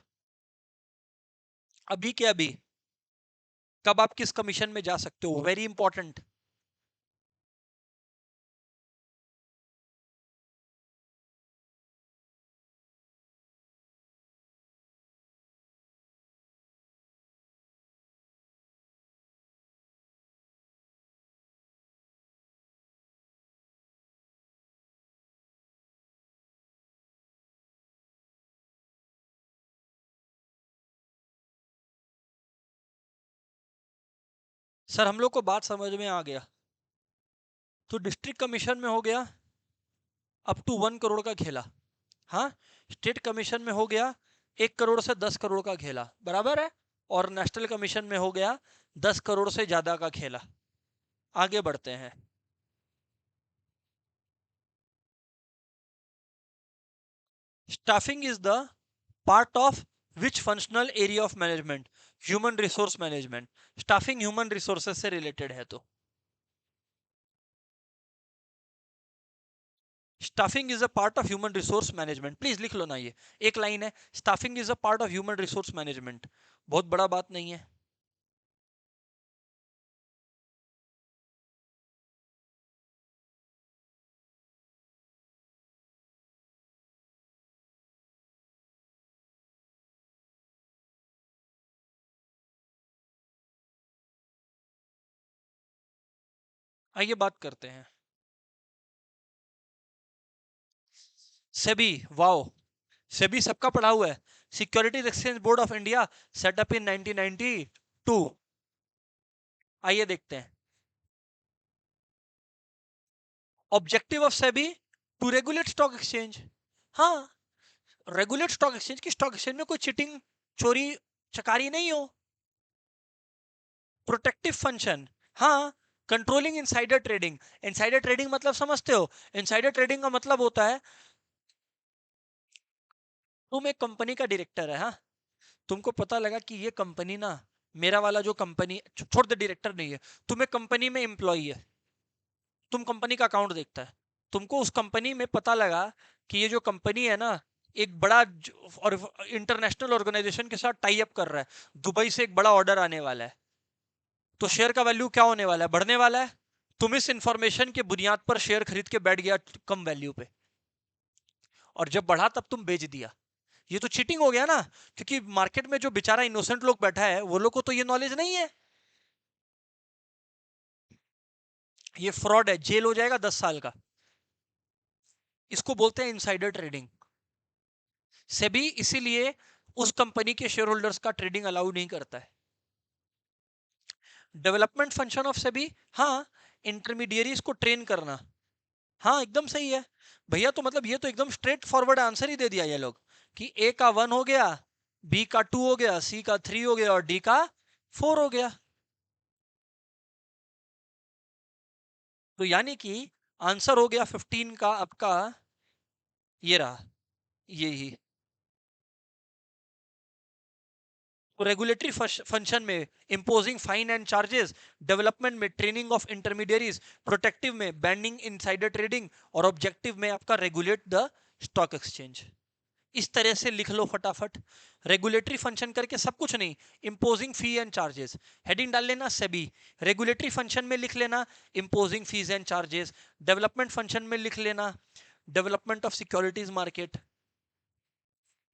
अभी के अभी। कब आप किस कमीशन में जा सकते हो, वेरी इंपॉर्टेंट। सर हम लोग को बात समझ में आ गया। तो डिस्ट्रिक्ट कमीशन में हो गया अप टू 1 करोड़ का खेला, हाँ। स्टेट कमीशन में हो गया 1 करोड़ से 10 करोड़ का खेला, बराबर है, और नेशनल कमीशन में हो गया 10 करोड़ से ज्यादा का खेला। आगे बढ़ते हैं। Staffing is the part of which functional area of management? Human resource management. Staffing human resources से रिलेटेड है, तो staffing is a part of human resource management. Please लिख लो ना, ये एक लाइन है, staffing is a part of human resource management, बहुत बड़ा बात नहीं है। आइए बात करते हैं। सेबी, वाओ, सेबी सबका पढ़ा हुआ है। Securities exchange board of India, set up in 1992। आइए देखते हैं। Objective of SEBI to regulate stock exchange. हाँ, रेगुलेट स्टॉक एक्सचेंज की स्टॉक एक्सचेंज में कोई चिटिंग, चोरी, चकारी नहीं हो। प्रोटेक्टिव फंक्शन, हाँ, controlling insider trading. Insider trading मतलब समझते हो? इनसाइडर ट्रेडिंग का मतलब होता है, तुम एक कंपनी का डायरेक्टर है, हाँ, तुमको पता लगा कि ये कंपनी ना, मेरा वाला जो कंपनी, छोड़ दे, डायरेक्टर नहीं है, तुम एक कंपनी में एम्प्लॉई है, तुम कंपनी का अकाउंट देखता है, तुमको उस कंपनी में पता लगा कि ये जो कंपनी है ना, एक बड़ा और इंटरनेशनल ऑर्गेनाइजेशन के साथ टाई अप कर रहा है, दुबई से एक बड़ा ऑर्डर आने वाला है, तो शेयर का वैल्यू क्या होने वाला है? बढ़ने वाला है। तुम इस इंफॉर्मेशन के बुनियाद पर शेयर खरीद के बैठ गया कम वैल्यू पे, और जब बढ़ा तब तुम बेच दिया। ये तो चीटिंग हो गया ना, क्योंकि मार्केट में जो बेचारा इनोसेंट लोग बैठा है, वो लोग को तो ये नॉलेज नहीं है। ये फ्रॉड है, जेल हो जाएगा 10 साल का। इसको बोलते हैं इनसाइडर ट्रेडिंग। सेबी इसीलिए उस कंपनी के शेयर होल्डर्स का ट्रेडिंग अलाउ नहीं करता है। डेवलपमेंट फंक्शन ऑफ सेबी, हाँ, इंटरमीडियरीज को ट्रेन करना। हाँ, एकदम सही है भैया, तो मतलब ये तो एकदम स्ट्रेट फॉरवर्ड आंसर ही दे दिया ये लोग, कि ए का 1 हो गया, बी का 2 हो गया, सी का 3 हो गया, और डी का 4 हो गया। तो यानी कि आंसर हो गया 15 का आपका, ये रहा, ये ही। तो रेगुलेटरी फंक्शन में imposing fine and charges, development में ट्रेनिंग ऑफ इंटरमीडियरीज, प्रोटेक्टिव में बैंडिंग इनसाइडर ट्रेडिंग, और ऑब्जेक्टिव में आपका रेगुलेट द स्टॉक एक्सचेंज। इस तरह से लिख लो फटाफट। रेगुलेटरी फंक्शन करके सब कुछ नहीं, imposing fee and charges, heading डाल लेना सेबी। रेगुलेटरी फंक्शन में लिख लेना imposing fees and charges. Development function में लिख लेना development of securities market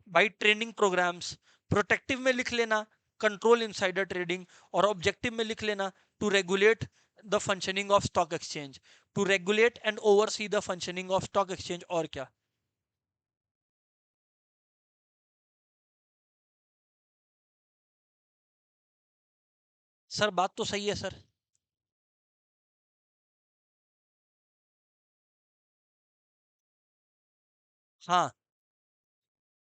by training programmes. Protective में लिख लेना कंट्रोल इनसाइडर ट्रेडिंग, और ऑब्जेक्टिव में लिख लेना to regulate the functioning of stock exchange, to regulate and oversee the functioning of stock exchange. और क्या? सर बात तो सही है सर। हाँ,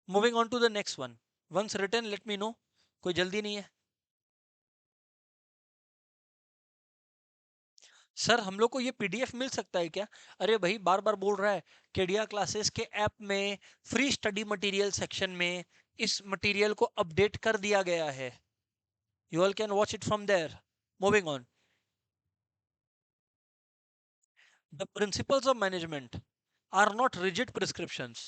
moving on to the next one. Once written let me know, कोई जल्दी नहीं है। सर हम लोग को ये पीडीएफ मिल सकता है क्या? अरे भाई, बार बार बोल रहा है, केडिया क्लासेस के ऐप में फ्री स्टडी मटेरियल सेक्शन में इस मटेरियल को अपडेट कर दिया गया है। You all can watch it from there. Moving on. The principles of management are not rigid prescriptions.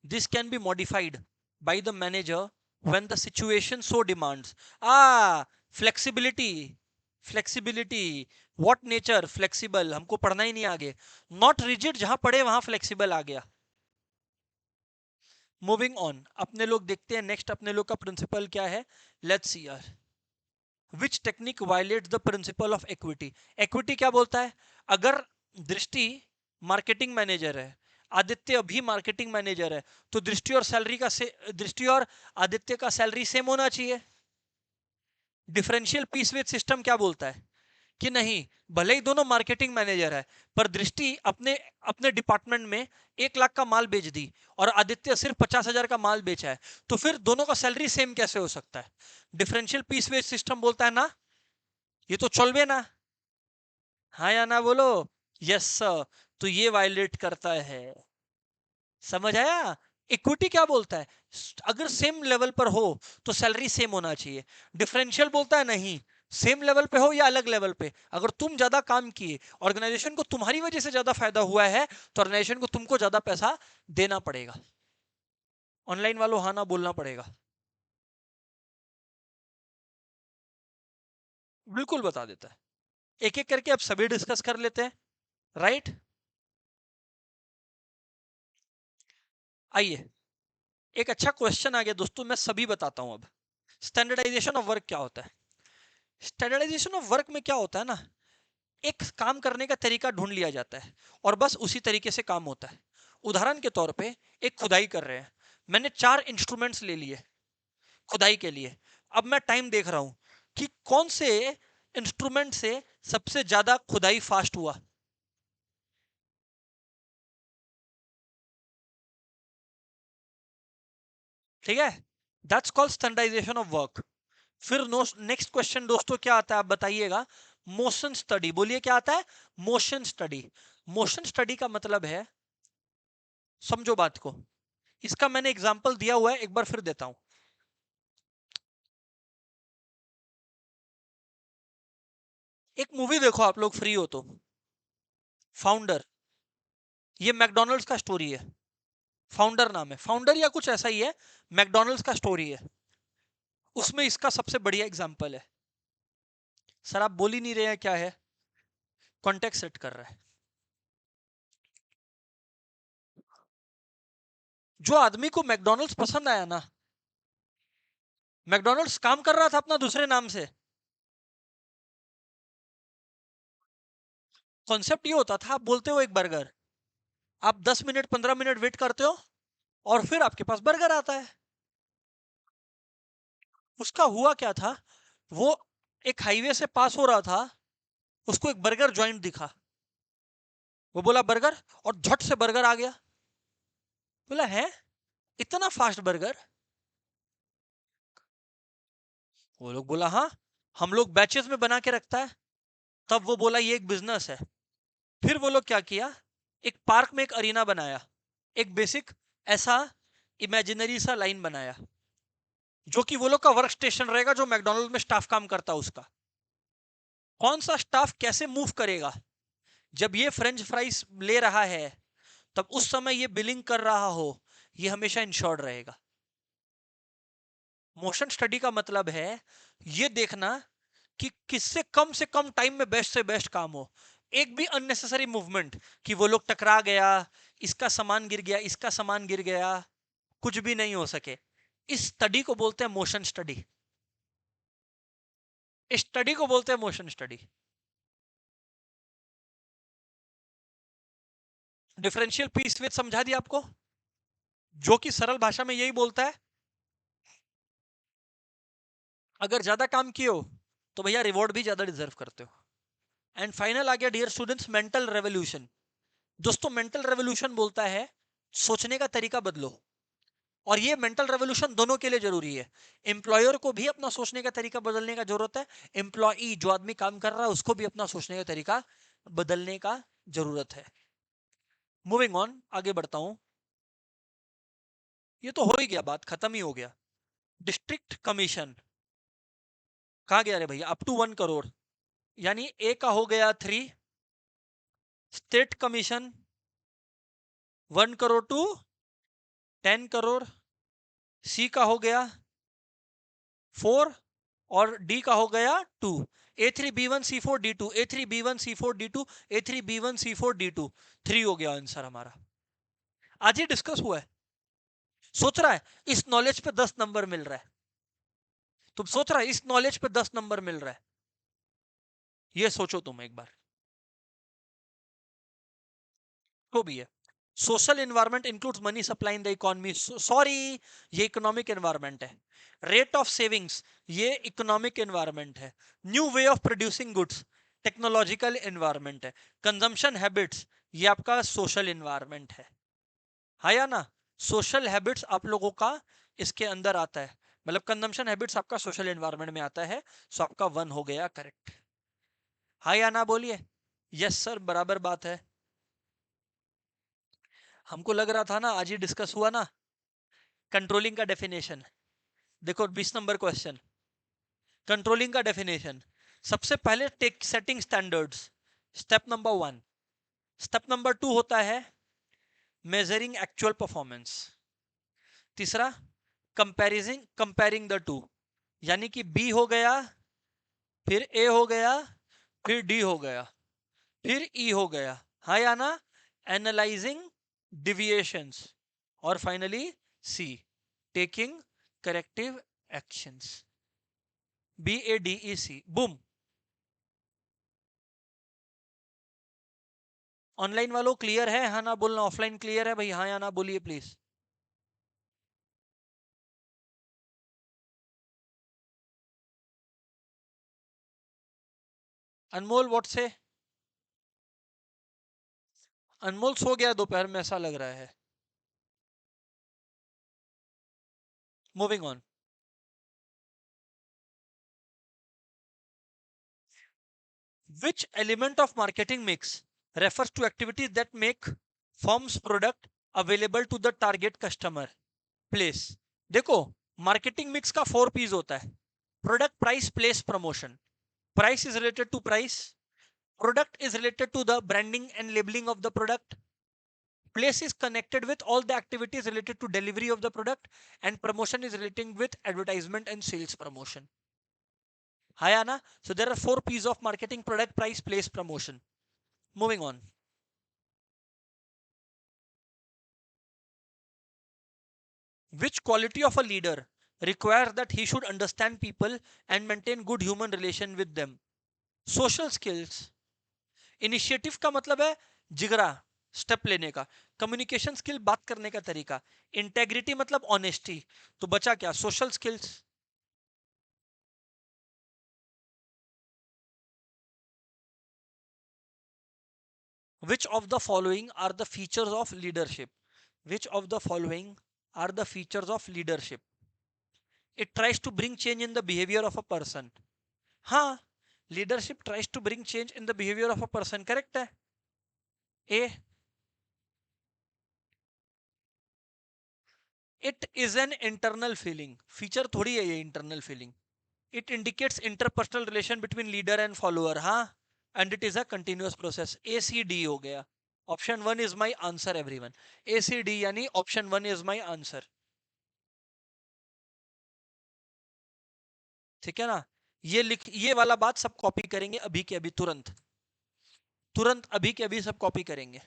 This can be modified by the manager when the situation so demands. Ah, flexibility. Flexibility. What nature? Flexible. हमको पढ़ना ही नहीं आगे। Not rigid, जहां पढ़े वहां flexible आ गया। Moving on, अपने लोग देखते हैं नेक्स्ट अपने लोग का प्रिंसिपल क्या है। Let's see यार। Which technique violates the principle of equity? Equity क्या बोलता है? अगर दृष्टि मार्केटिंग मैनेजर है, आदित्य भी मार्केटिंग मैनेजर है, तो दृष्टि और सैलरी का से दृष्टि और आदित्य का सैलरी सेम होना चाहिए। डिफरेंशियल पीस विद सिस्टम क्या बोलता है? कि नहीं, भले ही दोनों मार्केटिंग मैनेजर है, पर दृष्टि अपने अपने डिपार्टमेंट में 1 लाख का माल बेच दी और आदित्य सिर्फ 50,000 का माल बेचा है, तो फिर दोनों का सैलरी सेम कैसे हो सकता है? डिफरेंशियल पीस वेज सिस्टम बोलता है ना, ये तो चलवे ना। हाँ या ना बोलो। Yes sir. तो ये वायलेट करता है। समझ आया? इक्विटी क्या बोलता है? अगर सेम लेवल पर हो तो सैलरी सेम होना चाहिए। डिफरेंशियल बोलता है नहीं, सेम लेवल पे हो या अलग लेवल पे, अगर तुम ज्यादा काम किए, ऑर्गेनाइजेशन को तुम्हारी वजह से ज्यादा फायदा हुआ है, तो ऑर्गेनाइजेशन को तुमको ज्यादा पैसा देना पड़ेगा। ऑनलाइन वालों हाँ ना बोलना पड़ेगा। बिल्कुल बता देता है। एक एक करके अब सभी डिस्कस कर लेते हैं। राइट। आइए, एक अच्छा क्वेश्चन आ गया दोस्तों, मैं सभी बताता हूं अब। स्टैंडर्डाइजेशन ऑफ वर्क क्या होता है? स्टैंडर्डाइजेशन ऑफ वर्क में क्या होता है ना, एक काम करने का तरीका ढूंढ लिया जाता है और बस उसी तरीके से काम होता है। उदाहरण के तौर पे एक खुदाई कर रहे हैं, मैंने 4 इंस्ट्रूमेंट्स ले लिए खुदाई के लिए। अब मैं टाइम देख रहा हूं कि कौन से इंस्ट्रूमेंट से सबसे ज्यादा खुदाई फास्ट हुआ। ठीक है, that's called standardisation of work. फिर नेक्स्ट क्वेश्चन दोस्तों क्या आता है, आप बताइएगा। मोशन स्टडी, बोलिए क्या आता है? Motion study. मोशन स्टडी का मतलब है, समझो बात को, इसका मैंने एग्जांपल दिया हुआ है, एक बार फिर देता हूं। एक मूवी देखो आप लोग फ्री हो तो, फाउंडर। ये मैकडोनल्ड्स का स्टोरी है। फाउंडर नाम है, फाउंडर या कुछ ऐसा ही है। मैकडोनल्ड्स का स्टोरी है। उसमें इसका सबसे बढ़िया एग्जांपल है। सर आप बोल ही नहीं रहे हैं क्या है? कॉन्टेक्स्ट सेट कर रहा है। जो आदमी को मैकडोनल्ड्स पसंद आया ना, मैकडोनल्ड्स काम कर रहा था अपना दूसरे नाम से। कॉन्सेप्ट ये होता था, आप बोलते हो एक बर्गर, आप 10 मिनट 15 मिनट वेट करते हो और फिर आपके पास बर्गर आता है। उसका हुआ क्या था, वो एक हाईवे से पास हो रहा था, उसको एक बर्गर जॉइंट दिखा, वो बोला बर्गर, और झट से बर्गर आ गया। बोला है, इतना फास्ट बर्गर? वो लोग बोला हाँ, हम लोग बैचेस में बना के रखता है। तब वो बोला ये एक बिजनेस है। फिर वो लोग क्या किया, एक पार्क में एक अरीना बनाया, एक बेसिक ऐसा इमेजिनरी सा लाइन बनाया, जो कि वो लोग का वर्क स्टेशन रहेगा, जो मैकडोनल्ड में स्टाफ काम करता है उसका। कौन सा स्टाफ कैसे मूव करेगा, जब ये फ्रेंच फ्राइज ले रहा है, तब उस समय ये बिलिंग कर रहा हो, ये हमेशा इंश्योर्ड रहेगा। मोशन स्टडी का मतलब है ये देखना कि किससे कम से कम टाइम में बेस्ट से बेस्ट काम हो। एक भी अननेसेसरी मूवमेंट, कि वो लोग टकरा गया, इसका सामान गिर गया, इसका सामान गिर गया, कुछ भी नहीं हो सके। इस स्टडी को बोलते हैं मोशन स्टडी। इस स्टडी को बोलते हैं motion study. Differential peace with समझा दिया आपको, जो कि सरल भाषा में यही बोलता है, अगर ज्यादा काम किए हो तो भैया रिवॉर्ड भी ज्यादा डिजर्व करते हो। एंड फाइनल आ गया डियर स्टूडेंट्स, मेंटल रेवोल्यूशन। दोस्तों मेंटल रेवोल्यूशन बोलता है सोचने का तरीका बदलो। और ये मेंटल रेवोल्यूशन दोनों के लिए जरूरी है। एम्प्लॉयर को भी अपना सोचने का तरीका बदलने का जरूरत है, एम्प्लॉई जो आदमी काम कर रहा है उसको भी अपना सोचने का तरीका बदलने का जरूरत है। मूविंग ऑन, आगे बढ़ता हूं। ये तो हो ही गया, बात खत्म ही हो गया। डिस्ट्रिक्ट कमीशन कहा गया रे भैया, अप टू 1 करोड़, यानी ए का हो गया 3, state commission 1 crore to 10 crore, C का हो गया 4, और डी का हो गया 2। A3B1C4D2, A3B1C4D2, A3B1C4D2, 3 हो गया आंसर हमारा। आज ही डिस्कस हुआ है। सोच रहा है इस नॉलेज पे 10 नंबर मिल रहा है, तुम सोच रहा है इस नॉलेज पे 10 नंबर मिल रहा है, ये सोचो तुम एक बार। तो भी है। Social environment includes money supply in the economy, sorry, ये इकोनॉमिक एनवायरनमेंट है। रेट ऑफ सेविंग्स, ये इकोनॉमिक एनवायरनमेंट है। New way of producing goods, technological environment है। कंजम्पशन हैबिट्स, ये आपका सोशल एनवायरनमेंट है। हाँ या ना? सोशल हैबिट्स आप लोगों का इसके अंदर आता है, मतलब कंजम्पशन हैबिट्स आपका सोशल एनवायरनमेंट में आता है। सो आपका 1 हो गया करेक्ट। हाँ या ना बोलिए। यस सर, बराबर बात है। हमको लग रहा था ना, आज ही डिस्कस हुआ ना कंट्रोलिंग का डेफिनेशन। देखो 20 नंबर क्वेश्चन, कंट्रोलिंग का डेफिनेशन। सबसे पहले take setting standards, step number 1। Step number 2 होता है मेजरिंग एक्चुअल परफॉर्मेंस। तीसरा कंपेयरिंग द टू, यानी कि बी हो गया, फिर ए हो गया, फिर डी हो गया, फिर ई हो गया। हाँ या ना? एनालाइजिंग डिविएशंस, और finally C taking corrective actions. BADEC, boom. Online वालों क्लियर है? हाँ ना बोलना। ऑफलाइन क्लियर है भाई? हाँ या ना बोलिए प्लीज। अनमोल व्हाट से? अनमोल सो गया दोपहर में ऐसा लग रहा है। Moving on. Which element of marketing mix refers to activities that make firm's product available to the target customer? Place. देखो, मार्केटिंग मिक्स का 4 पीस होता है। Product, price, place, promotion. Price is related to price, product is related to the branding and labeling of the product, place is connected with all the activities related to delivery of the product, and promotion is relating with advertisement and sales promotion. Hi Anna. So there are 4 pieces of marketing: product, price, place, promotion. Moving on. Which quality of a leader requires that he should understand people and maintain good human relation with them? Social skills. Initiative का मतलब है जिगरा, स्टेप लेने का। कम्युनिकेशन स्किल, बात करने का तरीका। इंटेग्रिटी मतलब ऑनेस्टी। तो बचा क्या? Social skills. Which of the following are the features of leadership? Which of the following are the features of leadership? It tries to bring change in the behavior of a person. हाँ, leadership tries to bring change in the behavior of a person. Correct है? A. It is an internal feeling. Feature थोड़ी है ये internal feeling. It indicates interpersonal relation between leader and follower. हाँ, and it is a continuous process. ACD हो गया. Option 1 is my answer everyone. ACD यानी option 1 is my answer. ठीक है ना? ये वाला बात सब कॉपी करेंगे अभी के अभी, तुरंत तुरंत अभी के अभी सब कॉपी करेंगे।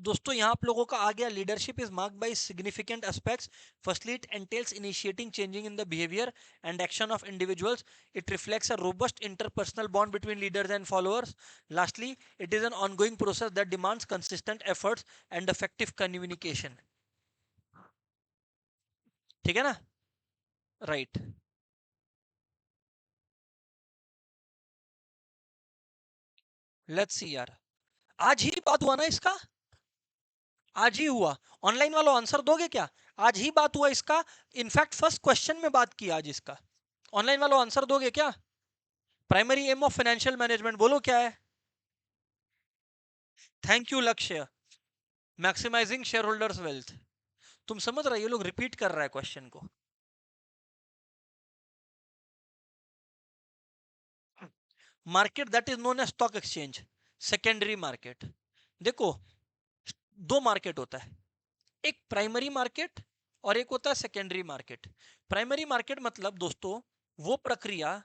दोस्तों यहाँ आप लोगों का आ गया, leadership is marked by significant aspects. Firstly it एंटेल्स initiating changing in the behaviour and action of individuals. It reflects a robust interpersonal bond between leaders and followers. Lastly it is an ongoing process that demands consistent efforts and effective communication. ठीक है ना? Right right. लेट्स सी यार, आज ही बात हुआ ना इसका? आज ही हुआ। ऑनलाइन वालों आंसर दोगे क्या? आज ही बात हुआ इसका। इनफैक्ट फर्स्ट क्वेश्चन में बात की आज इसका। ऑनलाइन वालों आंसर दोगे क्या? Primary aim of financial management बोलो क्या है? Thank you Lakshya. Maximising shareholders wealth. तुम समझ रहे हो, ये लोग रिपीट कर रहा है क्वेश्चन को। Market that is known as stock exchange, secondary market. देखो, दो मार्केट होता है, एक प्राइमरी मार्केट और एक होता है सेकेंडरी मार्केट। प्राइमरी मार्केट मतलब दोस्तों वो प्रक्रिया,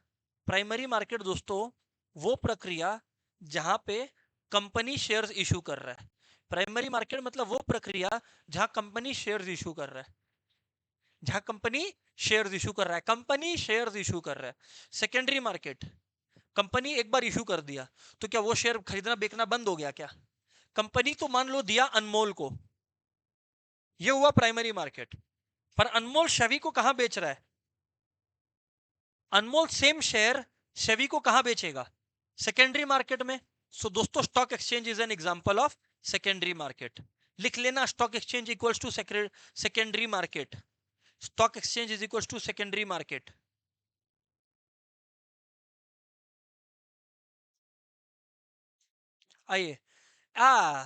प्राइमरी मार्केट दोस्तों वो प्रक्रिया जहां पे कंपनी शेयर्स इशू कर रहा है। प्राइमरी मार्केट मतलब वो प्रक्रिया जहां कंपनी शेयर्स इशू कर रहा है, जहां कंपनी शेयर्स इशू कर रहा है, कंपनी शेयर्स इशू कर रहा है। सेकेंडरी मार्केट, कंपनी एक बार इशू कर दिया तो क्या वो शेयर खरीदना बेचना बंद हो गया क्या? कंपनी तो मान लो दिया अनमोल को, ये हुआ प्राइमरी मार्केट। पर अनमोल शवि को कहां बेच रहा है? अनमोल सेम शेयर शवि को कहां बेचेगा? सेकेंडरी मार्केट में। सो दोस्तों stock exchange is an example of secondary market. लिख लेना, stock exchange equals to secondary market. Stock exchange is equals to secondary market. आइए, ah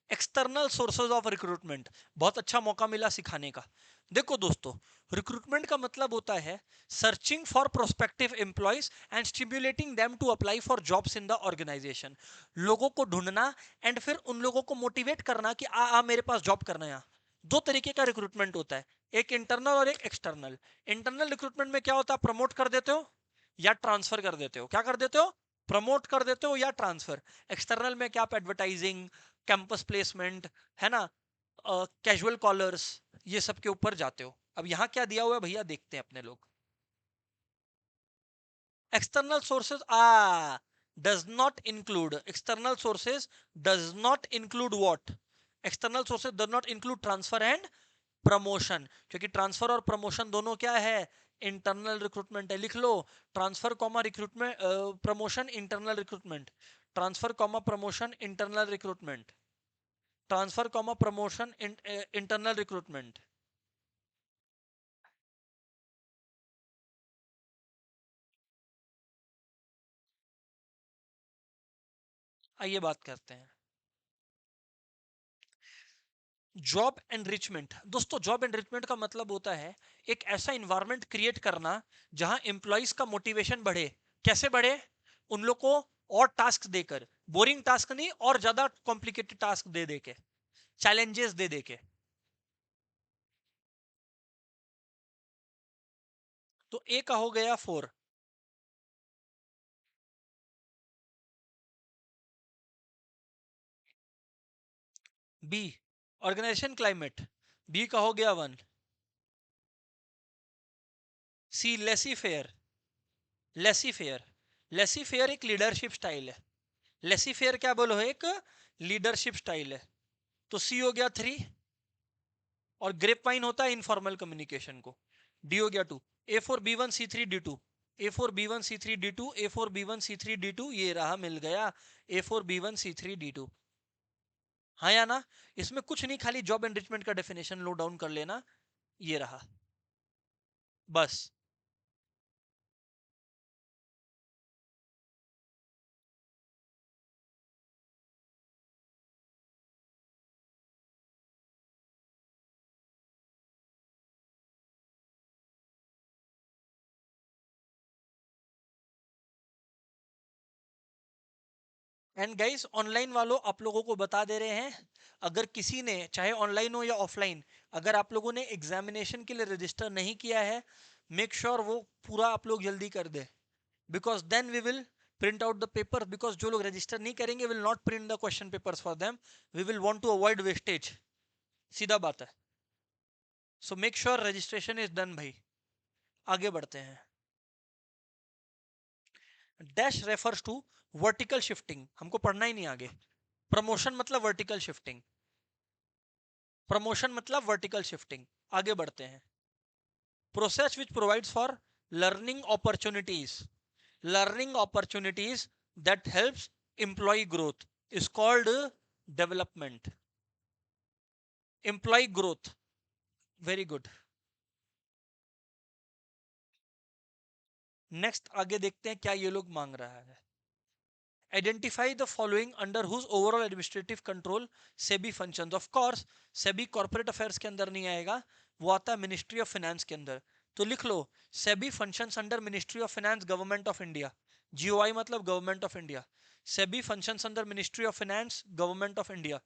external sources of recruitment, बहुत अच्छा मौका मिला सिखाने का। देखो दोस्तों, रिक्रूटमेंट का मतलब होता है searching for prospective employees and stimulating them to apply for jobs in the organisation. लोगों को ढूंढना एंड फिर उन लोगों को मोटिवेट करना कि आ मेरे पास जॉब करना है यहाँ। दो तरीके का रिक्रूटमेंट होता है, एक इंटरनल और एक एक्सटर्नल। इंटरनल रिक्रूटमेंट में क्या होता है, प्रमोट कर देते हो या ट्रांसफर कर देते हो। क्या कर देते हो? प्रमोट कर देते हो या ट्रांसफर। एक्सटर्नल में क्या, आप एडवर्टाइजिंग, कैंपस प्लेसमेंट, है ना, कैजुअल कॉलर्स, ये सब के ऊपर जाते हो। अब यहां क्या दिया हुआ है भैया, देखते हैं अपने लोग। External sources does not include, external sources does not include what, external sources does not include transfer and promotion. क्योंकि ट्रांसफर और प्रमोशन दोनों क्या है, इंटरनल रिक्रूटमेंट है। लिख लो, transfer comma recruitment, promotion internal recruitment, transfer comma promotion internal recruitment, transfer comma promotion internal recruitment. आइए बात करते हैं जॉब एनरिचमेंट। दोस्तों जॉब एनरिचमेंट का मतलब होता है एक ऐसा इन्वायरमेंट क्रिएट करना जहां एम्प्लॉइज का मोटिवेशन बढ़े। कैसे बढ़े? उन लोग को और टास्क देकर, बोरिंग टास्क नहीं, और ज्यादा कॉम्प्लिकेटेड टास्क दे दे के, चैलेंजेस दे दे के। तो ए का हो गया 4। बी ऑर्गेनाइजेशन क्लाइमेट, बी का हो गया 1। C laissez faire, laissez faire, laissez faire एक लीडरशिप स्टाइल है। लेसी फेयर क्या बोलो, एक लीडरशिप स्टाइल है। तो सी हो गया 3। और ग्रेप वाइन होता है इनफॉर्मल कम्युनिकेशन को। डी हो गया 2। A4B1C3D2, A4B1C3D2, A4B1C3D2, ये रहा, मिल गया A4B1C3D2। हाँ या ना? इसमें कुछ नहीं, खाली जॉब एनरिचमेंट का डेफिनेशन लो डाउन कर लेना, ये रहा बस। एंड गाइस, ऑनलाइन वालों, आप लोगों को बता दे रहे हैं, अगर किसी ने, चाहे ऑनलाइन हो या ऑफलाइन, अगर आप लोगों ने एग्जामिनेशन के लिए रजिस्टर नहीं किया है, मेक श्योर वो पूरा आप लोग जल्दी कर दे। Because then we will print out the paper, because जो लोग रजिस्टर नहीं करेंगे will not print the question papers for them. We will want to avoid wastage, सीधा बात है। So make sure registration is done भाई। आगे बढ़ते हैं। Dash refers to vertical shifting, हमको पढ़ना ही नहीं आगे। प्रमोशन मतलब वर्टिकल शिफ्टिंग, प्रमोशन मतलब वर्टिकल शिफ्टिंग। आगे बढ़ते हैं। Process which provides for learning opportunities, learning opportunities that helps employ growth is called development, employ growth. Very good. Next आगे देखते हैं क्या ये लोग मांग रहा है। Identify the following under whose overall administrative control SEBI functions. Of course SEBI corporate affairs के अंदर नहीं आएगा, वो आता है मिनिस्ट्री ऑफ फाइनेंस के अंदर. तो लिख लो SEBI functions under ministry of finance government of India. GOI मतलब government of India. SEBI functions under ministry of finance government of India.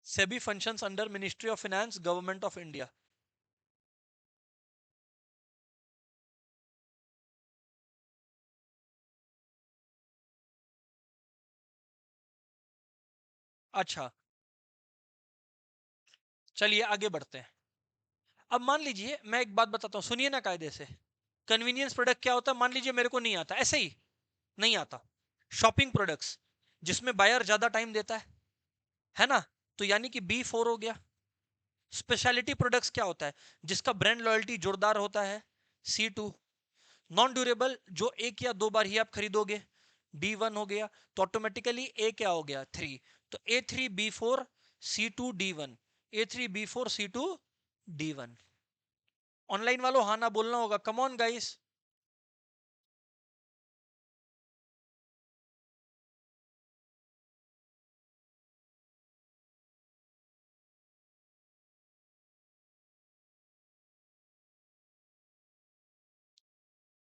SEBI functions under ministry of finance government of India. अच्छा चलिए आगे बढ़ते हैं. अब मान लीजिए मैं एक बात बताता हूं, सुनिए ना कायदे से. कन्वीनियंस प्रोडक्ट क्या होता है? मान लीजिए मेरे को नहीं आता, ऐसे ही नहीं आता. शॉपिंग प्रोडक्ट्स जिसमें बायर ज्यादा टाइम देता है ना, तो यानी कि B4 हो गया. स्पेशलिटी प्रोडक्ट्स क्या होता है? जिसका ब्रांड लॉयल्टी जोरदार होता है, C2. नॉन ड्यूरेबल जो एक या दो बार ही आप खरीदोगे, D1 हो गया. तो ऑटोमेटिकली ए क्या हो गया? 3. तो A3B4 C2 D1, A3B4 C2 D1. Online वालों हाँ ना बोलना होगा, कम ऑन गाइस.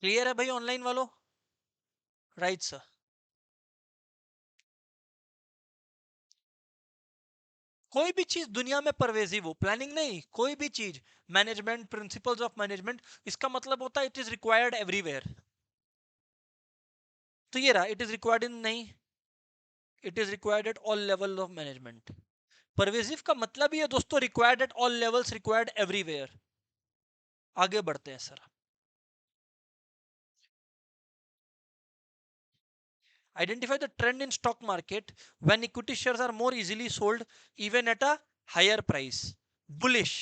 क्लियर है भाई ऑनलाइन वालों? Right sir. कोई भी चीज दुनिया में परवेजिव हो, प्लानिंग नहीं, कोई भी चीज, मैनेजमेंट, प्रिंसिपल्स ऑफ मैनेजमेंट, इसका मतलब होता है इट इज रिक्वायर्ड एवरीवेयर. तो ये रहा, इट इज रिक्वायर्ड इन, नहीं, it is required at all level of management. Pervasive का मतलब ही है दोस्तों required at all levels, required everywhere. आगे बढ़ते हैं sir. Identify the trend in stock market when equity shares are more easily sold even at a higher price. Bullish.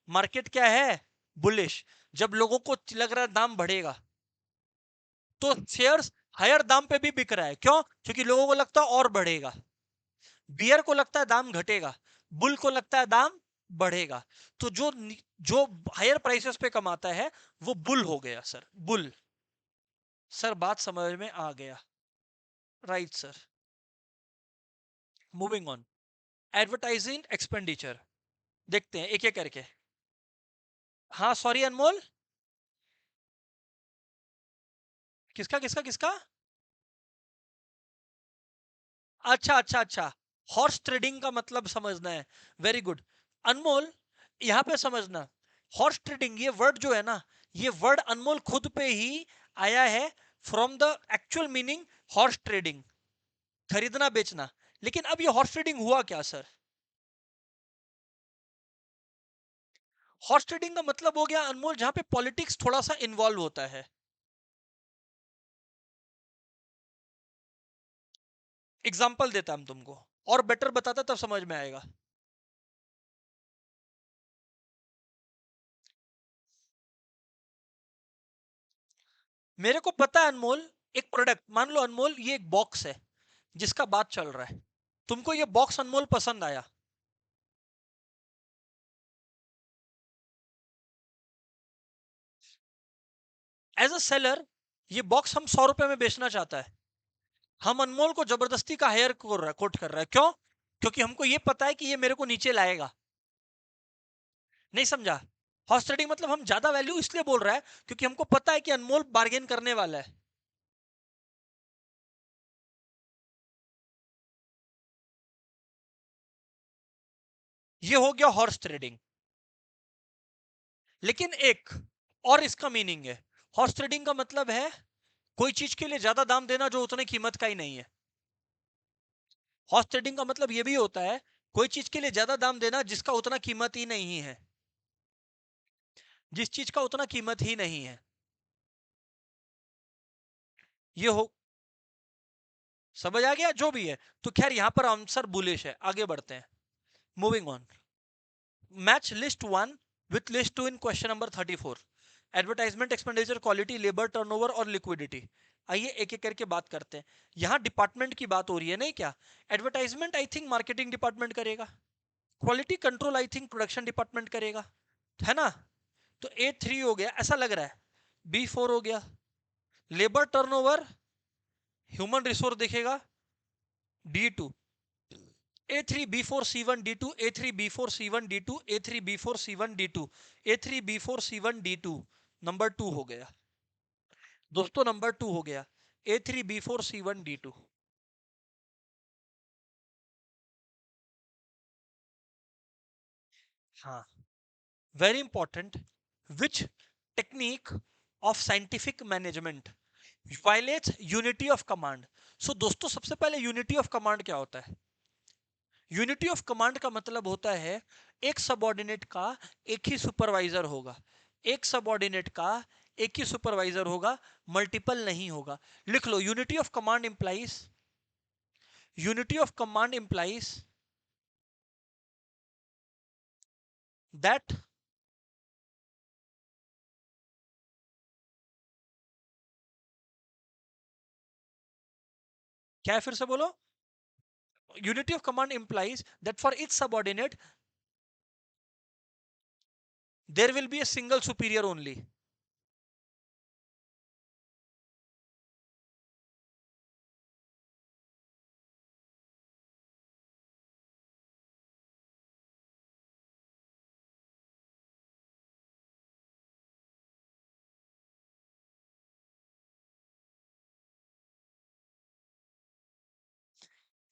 Market क्या है? बुलिश. जब लोगों को लग रहा है दाम बढ़ेगा तो शेयर्स हायर दाम पे भी बिक रहा है. क्यों? क्योंकि लोगों को लगता है और बढ़ेगा. बियर को लगता है दाम घटेगा, बुल को लगता है दाम बढ़ेगा. तो जो जो हायर प्राइसेस पे कमाता है वो बुल हो गया सर, बुल. सर बात समझ में आ गया? Right sir. Moving on. Advertising expenditure देखते हैं एक एक करके. हाँ सॉरी अनमोल, किसका किसका किसका? अच्छा अच्छा अच्छा, हॉर्स ट्रेडिंग का मतलब समझना है. वेरी गुड अनमोल. यहां पे समझना, हॉर्स ट्रेडिंग ये वर्ड जो है ना, ये वर्ड अनमोल खुद पे ही आया है from the actual meaning horse trading, खरीदना बेचना. लेकिन अब ये हॉर्स ट्रेडिंग हुआ क्या सर? हॉर्स ट्रेडिंग का मतलब हो गया अनमोल जहां पे पॉलिटिक्स थोड़ा सा इन्वॉल्व होता है. एग्जाम्पल देता हम तुमको, और बेटर बताता तब समझ में आएगा. मेरे को पता है अनमोल, एक प्रोडक्ट मान लो अनमोल, ये एक बॉक्स है जिसका बात चल रहा है. तुमको ये बॉक्स अनमोल पसंद आया. एज अ सेलर ये बॉक्स हम 100 रुपए में बेचना चाहता है. हम अनमोल को जबरदस्ती का हायर कोट कर रहा है. क्यों? क्योंकि हमको ये पता है कि ये मेरे को नीचे लाएगा. नहीं समझा? हॉर्स ट्रेडिंग मतलब हम ज्यादा वैल्यू इसलिए बोल रहा है क्योंकि हमको पता है कि अनमोल बार्गेन करने वाला है. ये हो गया हॉर्स ट्रेडिंग. लेकिन एक और इसका मीनिंग है. हॉर्स ट्रेडिंग का मतलब है कोई चीज के लिए ज्यादा दाम देना जो उतने कीमत का ही नहीं है. हॉर्स ट्रेडिंग का मतलब यह भी होता है कोई चीज के लिए ज्यादा दाम देना जिसका उतना कीमत ही नहीं है, जिस चीज का उतना कीमत ही नहीं है. ये हो, समझ आ गया जो भी है. तो खैर यहां पर आंसर बुलिश है. आगे बढ़ते हैं. Moving on. Match list 1 with list 2 in question number 34. Advertisement expenditure, quality, labour, turnover और लिक्विडिटी. आइए एक एक करके बात करते हैं. यहां डिपार्टमेंट की बात हो रही है नहीं क्या? Advertisement I think marketing department करेगा, quality control I think production department करेगा, है ना? तो A3 हो गया ऐसा लग रहा है. B4 हो गया. लेबर टर्नओवर, ह्यूमन रिसोर्स दिखेगा D2, A3B4C1D2, A3B4C1D2, A3B4C1D2, A3B4C1D2, number 2 हो गया दोस्तों, नंबर 2 हो गया A3B4C1D2। हाँ, very important, which technique of scientific management violates unity of command. So दोस्तों, सबसे पहले यूनिटी ऑफ कमांड क्या होता है? यूनिटी ऑफ कमांड का मतलब होता है एक सबऑर्डिनेट का एक ही सुपरवाइजर होगा, एक सबऑर्डिनेट का एक ही सुपरवाइजर होगा, मल्टीपल नहीं होगा। लिख लो, unity of command implies that, क्या है फिर से बोलो? Unity of command implies that for each subordinate there will be a single superior only.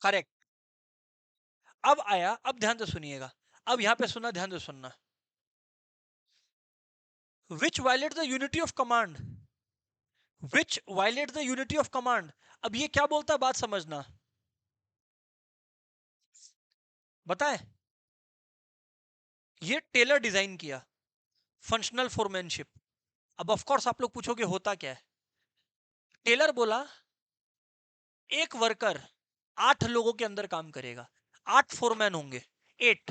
Correct. अब आया, अब ध्यान से सुनिएगा, अब यहां पे सुना, ध्यान से सुनना, which violate the unity of command, which violate the unity of command. अब ये क्या बोलता है, बात समझना, बताए, ये टेलर डिजाइन किया, फंक्शनल फोरमैनशिप। अब ऑफ कोर्स आप लोग पूछोगे होता क्या है? टेलर बोला एक वर्कर 8 लोगों के अंदर काम करेगा, 8 फोरमैन होंगे, 8।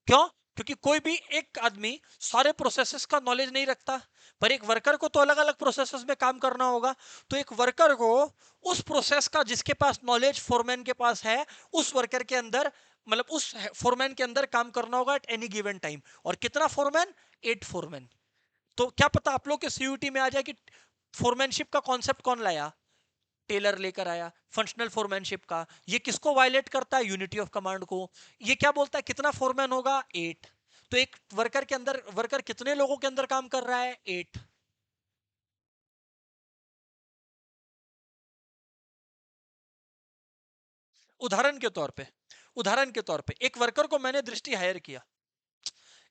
क्यों? क्योंकि कोई भी एक आदमी सारे प्रोसेसेस का नॉलेज नहीं रखता, पर एक वर्कर को तो अलग अलग प्रोसेसेस में काम करना होगा। तो एक वर्कर को उस प्रोसेस का जिसके पास नॉलेज फोरमैन के पास है, उस वर्कर के अंदर, मतलब उस फोरमैन के अंदर काम करना होगा एट एनी गिवन टाइम। और कितना फोरमैन? 8 फोरमैन। तो क्या पता आप लोग के सीयूटी में आ जाए कि फोरमैनशिप का कॉन्सेप्ट कौन लाया? टेलर लेकर आया, फंक्शनल फोरमैनशिप का। ये किसको वायलेट करता है? यूनिटी ऑफ कमांड को। ये क्या बोलता है, कितना फोरमैन होगा? 8। तो एक वर्कर के अंदर, वर्कर कितने लोगों के अंदर काम कर रहा है? 8। उदाहरण के तौर पे, उदाहरण के तौर पे एक वर्कर को मैंने दृष्टि हायर किया।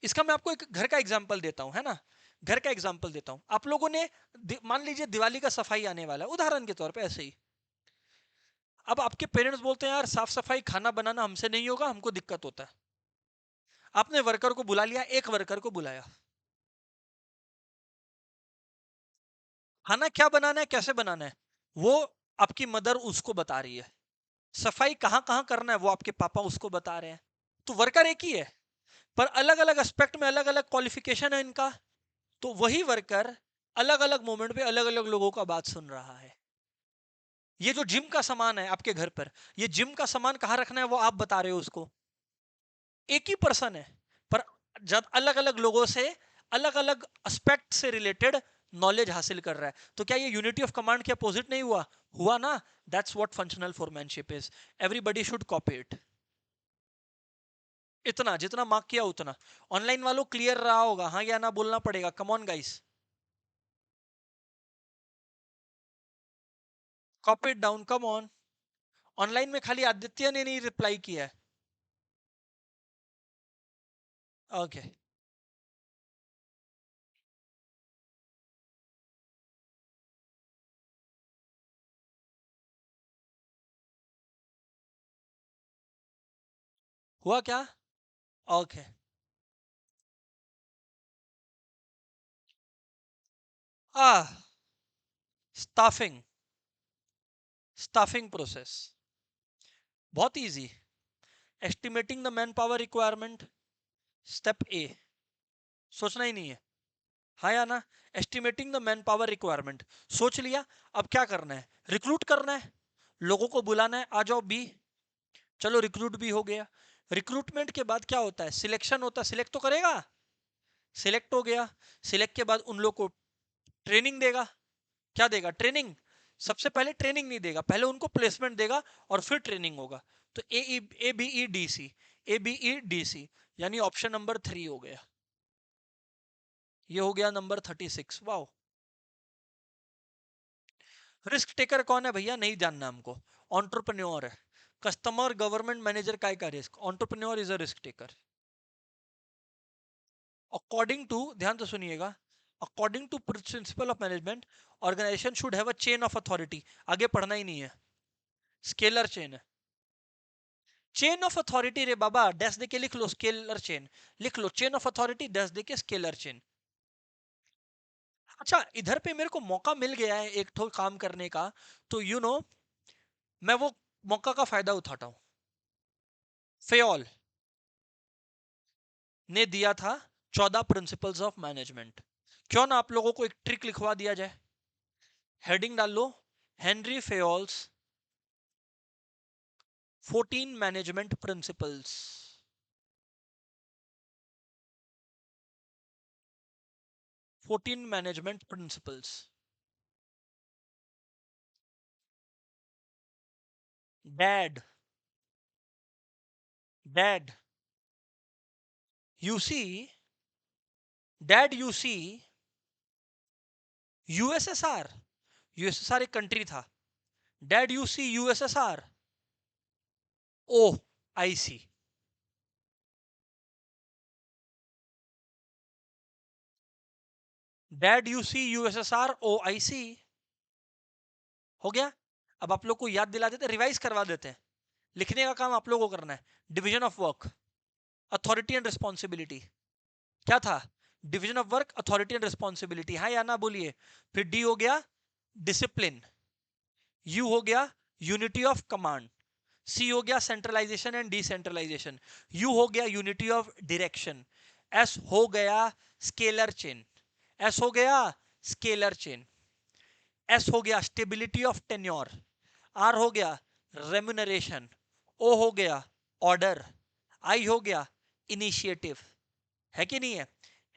इसका मैं आपको एक घर का एग्जांपल देता हूं, है ना, घर का एग्जांपल देता हूं। आप लोगों ने मान लीजिए दिवाली का सफाई आने वाला है, उदाहरण के तौर पे ऐसे ही। अब आपके पेरेंट्स बोलते हैं यार साफ सफाई खाना बनाना हमसे नहीं होगा, हमको दिक्कत होता है। आपने वर्कर को बुला लिया, एक वर्कर को बुलाया, खाना क्या बनाना है, कैसे बनाना है, वो आपकी मदर उसको बता रही है। सफाई कहां कहां करना है, वो आपके पापा उसको बता रहे हैं। तो वर्कर एक ही है, पर अलग अलग एस्पेक्ट में अलग अलग क्वालिफिकेशन है इनका। तो वही वर्कर अलग अलग मोमेंट पे अलग अलग लोगों का बात सुन रहा है। ये जो जिम का सामान है आपके घर पर, ये जिम का सामान कहाँ रखना है वो आप बता रहे हो उसको। एक ही पर्सन है, पर जब अलग अलग लोगों से अलग अलग एस्पेक्ट से रिलेटेड नॉलेज हासिल कर रहा है, तो क्या ये यूनिटी ऑफ कमांड के अपोजिट नहीं हुआ? हुआ ना। That's what functional foremanship is. Everybody should copy it. इतना जितना मार्क किया उतना। ऑनलाइन वालों क्लियर रहा होगा, हाँ या ना बोलना पड़ेगा, come on guys, copy it down, come on. Online में खाली आदित्य ने नहीं रिप्लाई किया है। Okay okay. हुआ क्या? Okay okay. Staffing, staffing process बहुत easy. Estimating the man power requirement, step A, सोचना ही नहीं है, हाँ या ना। Estimating the man power requirement, सोच लिया। अब क्या करना है? रिक्रूट करना है, लोगों को बुलाना है, आ जाओ बी। चलो रिक्रूट भी हो गया। रिक्रूटमेंट के बाद क्या होता है? सिलेक्शन होता है, सिलेक्ट तो करेगा। सिलेक्ट हो गया, सिलेक्ट के बाद उन लोग को ट्रेनिंग देगा, क्या देगा? ट्रेनिंग। सबसे पहले ट्रेनिंग नहीं देगा, पहले उनको प्लेसमेंट देगा और फिर ट्रेनिंग होगा। तो A B E D C यानी ऑप्शन नंबर 3 हो गया। ये हो गया नंबर 36। वाओ। रिस्क टेकर कौन है भैया? नहीं जानना हमको। ऑन्टरप्रन्योर है। कस्टमर गवर्नमेंट मैनेजर का risk, entrepreneur is a risk taker. According to, ध्यान से सुनिएगा, according to principle of management, organisation should have a chain of authority. आगे पढ़ना ही नहीं है, स्केलर चेन है। चेन ऑफ अथॉरिटी रे बाबा, डैश देके लिख लो स्केलर चेन। लिख लो चेन ऑफ अथॉरिटी, डैश देके स्केलर चेन। अच्छा, इधर पे मेरे को मौका मिल गया है एक ठो काम करने का, तो मैं वो मौका का फायदा उठाता हूं। फेयोल ने दिया था 14 प्रिंसिपल्स ऑफ मैनेजमेंट। क्यों ना आप लोगों को एक ट्रिक लिखवा दिया जाए। हेडिंग डाल लो, Henry Fayol's 14 management principles. 14 management principles. Dad, dad U C, dad U C, USSR, USSR एक कंट्री था। Dad U C USSR, O I C. Dad U C USSR O I C. हो गया। अब आप लोग को याद दिला देते, रिवाइज करवा देते हैं। लिखने का काम आप लोगों को करना है। Division of work, authority and responsibility. क्या था? Division of work, authority and responsibility. हाँ या ना बोलिए। फिर डी हो गया डिसिप्लिन, यू हो गया यूनिटी ऑफ कमांड, सी हो गया सेंट्रलाइजेशन एंड डिसेंट्रलाइजेशन, यू हो गया यूनिटी ऑफ डायरेक्शन, एस हो गया स्केलर चेन, एस हो गया स्केलर चेन, एस हो गया स्टेबिलिटी ऑफ टेन्योर, आर हो गया रेम्युनरेशन, ओ हो गया ऑर्डर, आई हो गया इनिशिएटिव। है कि नहीं है?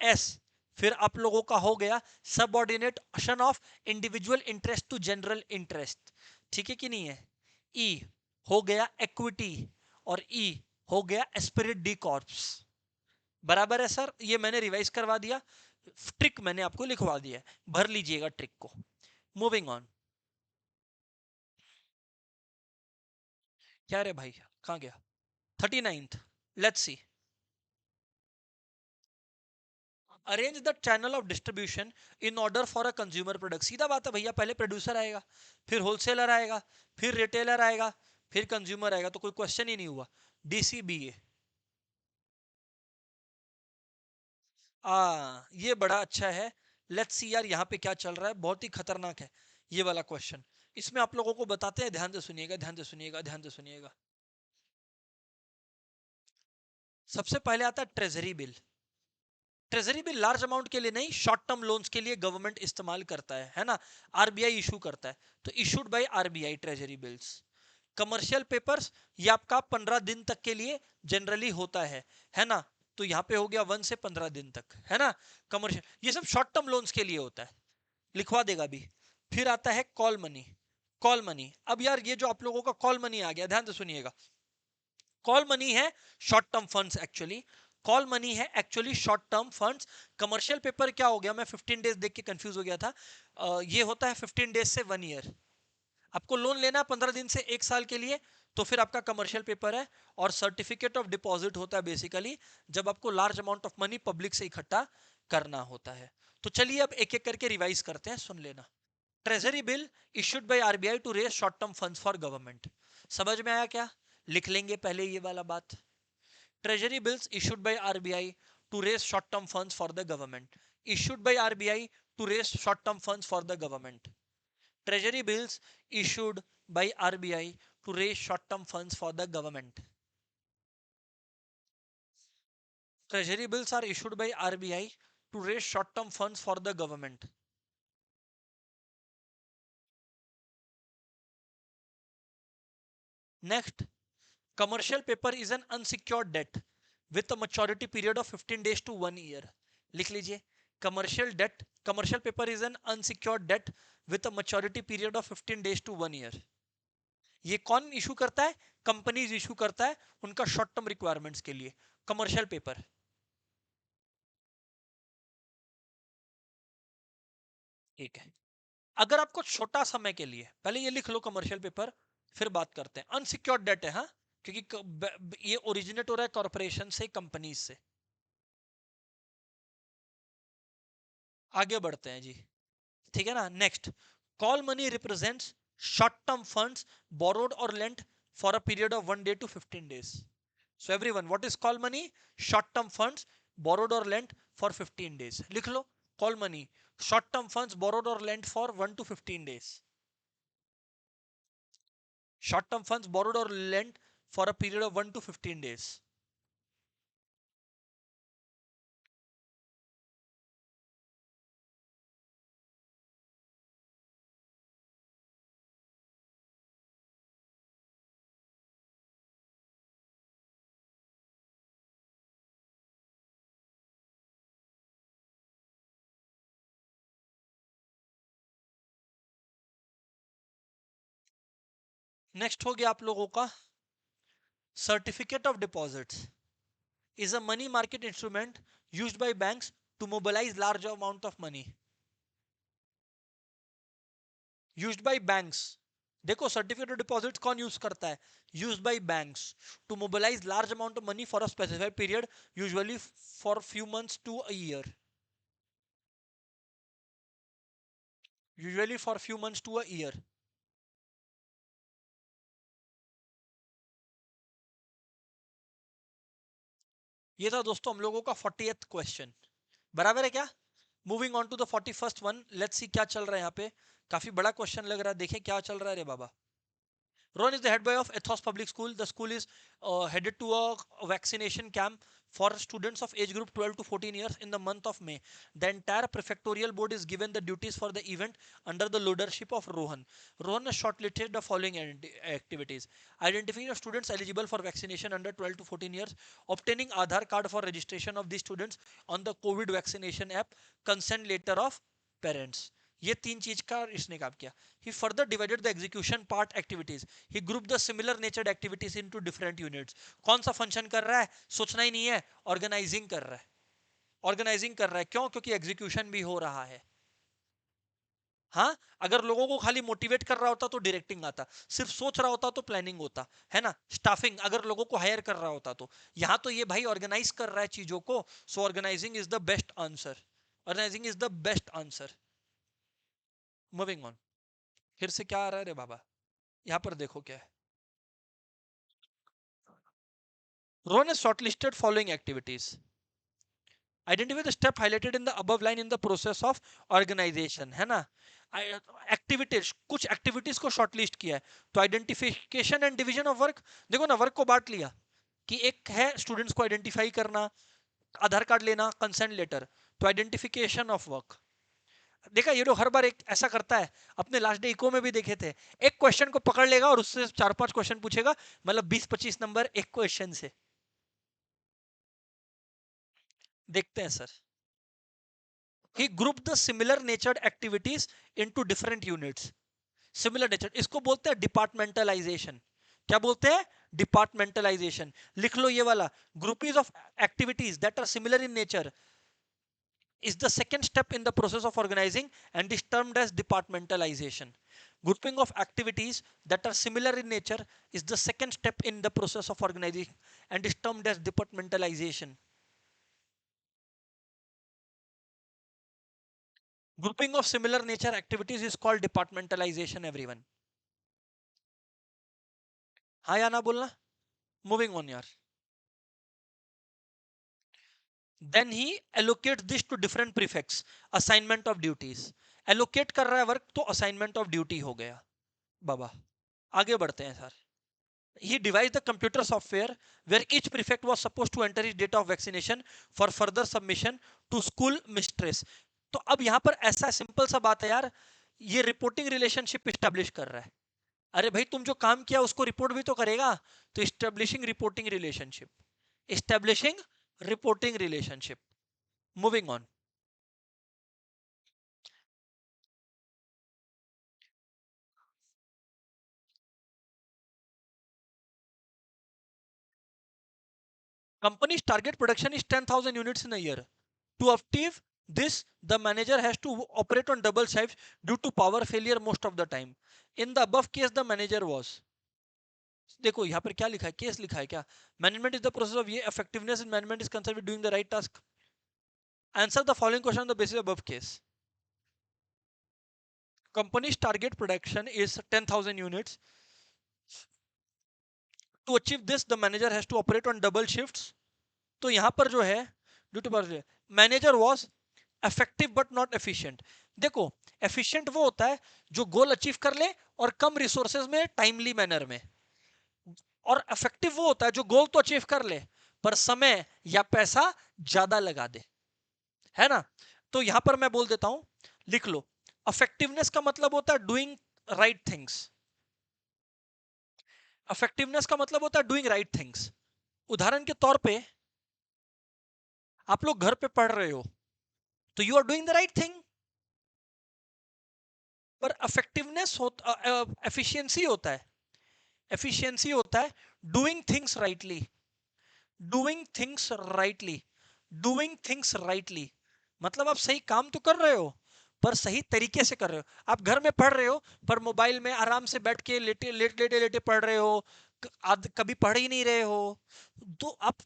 एस फिर आप लोगों का हो गया subordination of individual interest to general interest. ठीक है कि नहीं है? ई हो गया इक्विटी और ई हो गया एस्पिरिट डी कॉर्प्स। बराबर है सर? ये मैंने रिवाइज करवा दिया, ट्रिक मैंने आपको लिखवा दिया, भर लीजिएगा ट्रिक को। Moving on. क्या रे भाई, कहां गया? 39th, let's see. Arrange the channel of distribution in order for a consumer product. सीधा बात है भैया, पहले प्रोड्यूसर आएगा, फिर होलसेलर आएगा, फिर रिटेलर आएगा, फिर कंज्यूमर आएगा। तो कोई क्वेश्चन ही नहीं हुआ। डीसीबीए। ये बड़ा अच्छा है। लेट्स सी यार यहाँ पे क्या चल रहा है, बहुत ही खतरनाक है ये वाला क्वेश्चन। इसमें आप लोगों को बताते हैं, ध्यान से सुनिएगा, ध्यान से सुनिएगा, ध्यान से सुनिएगा। सबसे पहले आता है treasury bill. Treasury bill large amount के लिए नहीं, शॉर्ट टर्म लोन्स के लिए गवर्नमेंट इस्तेमाल करता है ना? आरबीआई इशू करता है, तो issued by RBI treasury bills. Commercial papers, ये आपका 15 दिन तक के लिए जनरली होता है ना? तो यहाँ पे हो गया 1 से 15 दिन तक, है ना? कमर्शियल, ये सब शॉर्ट टर्म लोन्स के लिए होता है, लिखवा देगा भी। फिर आता है कॉल मनी। कॉल मनी, अब यार ये जो आप लोगों का कॉल मनी आ गया, ध्यान से सुनिएगा। कॉल मनी है short term funds actually. Call money है actually short term funds. Commercial paper क्या हो गया, मैं 15 डेज देख के कंफ्यूज हो गया था। ये होता है 15 डेज से 1 ईयर। आपको लोन लेना है 15 दिन से 1 साल के लिए, तो फिर आपका कमर्शियल पेपर है। और सर्टिफिकेट ऑफ डिपॉजिट होता है बेसिकली, जब आपको large amount of money public से इकट्ठा करना होता है। तो चलिए अब एक एक करके रिवाइज करते हैं, सुन लेना। Treasury bill issued by RBI to raise short term funds for government. समझ में आया क्या? लिख लेंगे पहले ये वाला बात। Treasury bills issued by RBI to raise short-term funds for the government. Issued by RBI to raise short-term funds for the government. Treasury bills issued by RBI to raise short-term funds for the government. Treasury bills are issued by RBI to raise short-term funds for the government. Next, commercial paper is an unsecured debt with a maturity period of 15 days to 1 year. लिख लीजिए, commercial debt Commercial paper is an unsecured debt with a maturity period of 15 days to 1 year. ये कौन इशू करता है? कंपनीज इशू करता है उनका शॉर्ट टर्म रिक्वायरमेंट्स के लिए कमर्शियल पेपर. ठीक है. अगर आपको छोटा समय के लिए, पहले ये लिख लो कमर्शियल पेपर, फिर बात करते हैं. अनसिक्योर्ड डेट है, हाँ, क्योंकि ये ओरिजिनेट हो रहा है कॉर्पोरेशन से, कंपनीज से. आगे बढ़ते हैं जी. ठीक है ना. Next, call money represents short term funds borrowed और lent for a period of 1 day to 15 days. So everyone, what is call money? Short term funds borrowed or lent for 15 days. लिख लो. Call money, short term funds borrowed or lent for 1 to 15 days. Short term funds borrowed or lent for a period of 1 to 15 days. Next हो गया आप लोगों का certificate of deposits. is a money market instrument used by banks to mobilize large amount of money. Used by banks. देखो सर्टिफिकेट ऑफ डिपॉजिट कौन यूज करता है? Used by banks to mobilise large amount of money for a specified period, usually for few months to a year. Usually for few months to a year. ये था दोस्तों हम लोगों का 40th क्वेश्चन. बराबर है क्या? Moving on to the 41st one. Let's see क्या चल रहा है यहाँ पे. काफी बड़ा क्वेश्चन लग रहा है. देखें क्या चल रहा है रे बाबा. Ron is the head boy of Ethos Public School. The school is headed to a vaccination camp for students of age group 12 to 14 years in the month of May. The entire prefectorial board is given the duties for the event under the leadership of Rohan. Rohan has shortlisted the following activities: identifying the students eligible for vaccination under 12 to 14 years, obtaining Aadhaar card for registration of these students on the COVID vaccination app, consent letter of parents. ये तीन चीज का इसने काम किया. He further divided the execution part activities. He grouped the similar natured activities into different units. कौन सा फंक्शन कर रहा है? सोचना ही नहीं है, ऑर्गेनाइजिंग कर रहा है. ऑर्गेनाइजिंग कर रहा है क्यों? क्योंकि एग्जीक्यूशन भी हो रहा है. हाँ, अगर लोगों को खाली मोटिवेट कर रहा होता तो डायरेक्टिंग आता, सिर्फ सोच रहा होता तो प्लानिंग होता है ना. स्टाफिंग, अगर लोगों को हायर कर रहा होता तो. यहाँ तो ये भाई ऑर्गेनाइज कर रहा है चीजों को. So organizing is the best answer. Organizing is the best answer. Moving on. फिर से क्या आ रहा है रे बाबा? यहाँ पर देखो क्या है. Ron has shortlisted following activities. Identify the step highlighted in the above line in the process of organization, है ना. एक्टिविटीज, कुछ एक्टिविटीज को शॉर्टलिस्ट किया है. तो identification and division of work. देखो ना, वर्क को बांट लिया कि एक है स्टूडेंट्स को आइडेंटिफाई करना, आधार कार्ड लेना, कंसेंट लेटर. तो आइडेंटिफिकेशन ऑफ वर्क. देखा, ये लोग हर बार एक ऐसा करता है. अपने लास्ट डे इको में भी देखे थे, एक क्वेश्चन को पकड़ लेगा और उससे 4-5 क्वेश्चन पूछेगा, मतलब 20-25 नंबर एक क्वेश्चन से. देखते हैं sir. He grouped the similar natured activities into different units. Similar nature, इसको बोलते हैं डिपार्टमेंटलाइजेशन. क्या बोलते हैं? डिपार्टमेंटलाइजेशन. लिख लो ये वाला. Groupings of activities that are similar in nature is the second step in the process of organizing and is termed as departmentalization. Grouping of activities that are similar in nature is the second step in the process of organizing and is termed as departmentalization. Grouping of similar nature activities is called departmentalization, everyone. हाँ या ना बोलना. मूविंग ऑन यार. Then he allocates this to different prefects. Assignment of duties. Allocate कर रहा है वर्क तो assignment of duty हो गया बाबा. आगे बढ़ते हैं sir. He devised the computer software where each prefect was supposed to enter his data of vaccination for further submission to school mistress. तो अब यहाँ पर ऐसा सिंपल सा बात है यार, ये रिपोर्टिंग रिलेशनशिप स्टैब्लिश कर रहा है. अरे भाई, तुम जो काम किया उसको रिपोर्ट भी तो करेगा. तो establishing reporting relationship. Establishing reporting relationship. Moving on. Company's target production is 10,000 units in a year. To achieve this, the manager has to operate on double shifts due to power failure most of the time. In the above case, the manager was. देखो यहाँ पर क्या लिखा है, केस लिखा है क्या? Management is the process of ये effectiveness in management is concerned with doing the right task. Answer the following question on the basis of above case. Company's target production is 10,000 units. To achieve this, the manager has to operate on double shifts. तो यहां पर जो है due to manager was effective but not efficient. देखो एफिशिएंट वो होता है जो गोल अचीव कर ले और कम रिसोर्सेज में टाइमली मैनर में, और इफेक्टिव वो होता है जो गोल तो अचीव कर ले पर समय या पैसा ज्यादा लगा दे, है ना. तो यहां पर मैं बोल देता हूं, लिख लो. इफेक्टिवनेस का मतलब होता है डूइंग राइट थिंग्स. इफेक्टिवनेस का मतलब होता है डूइंग राइट थिंग्स. उदाहरण के तौर पे आप लोग घर पे पढ़ रहे हो तो you are doing the right thing. पर इफेक्टिवनेस होता, एफिशिएंसी होता है, एफिशिएंसी होता है doing things rightly, doing things rightly, doing things rightly. मतलब आप सही काम तो कर रहे हो पर सही तरीके से कर रहे हो. आप घर में पढ़ रहे हो पर मोबाइल में आराम से बैठ के लेटे लेटे लेटे लेटे पढ़ रहे हो, कभी पढ़ ही नहीं रहे हो. तो आप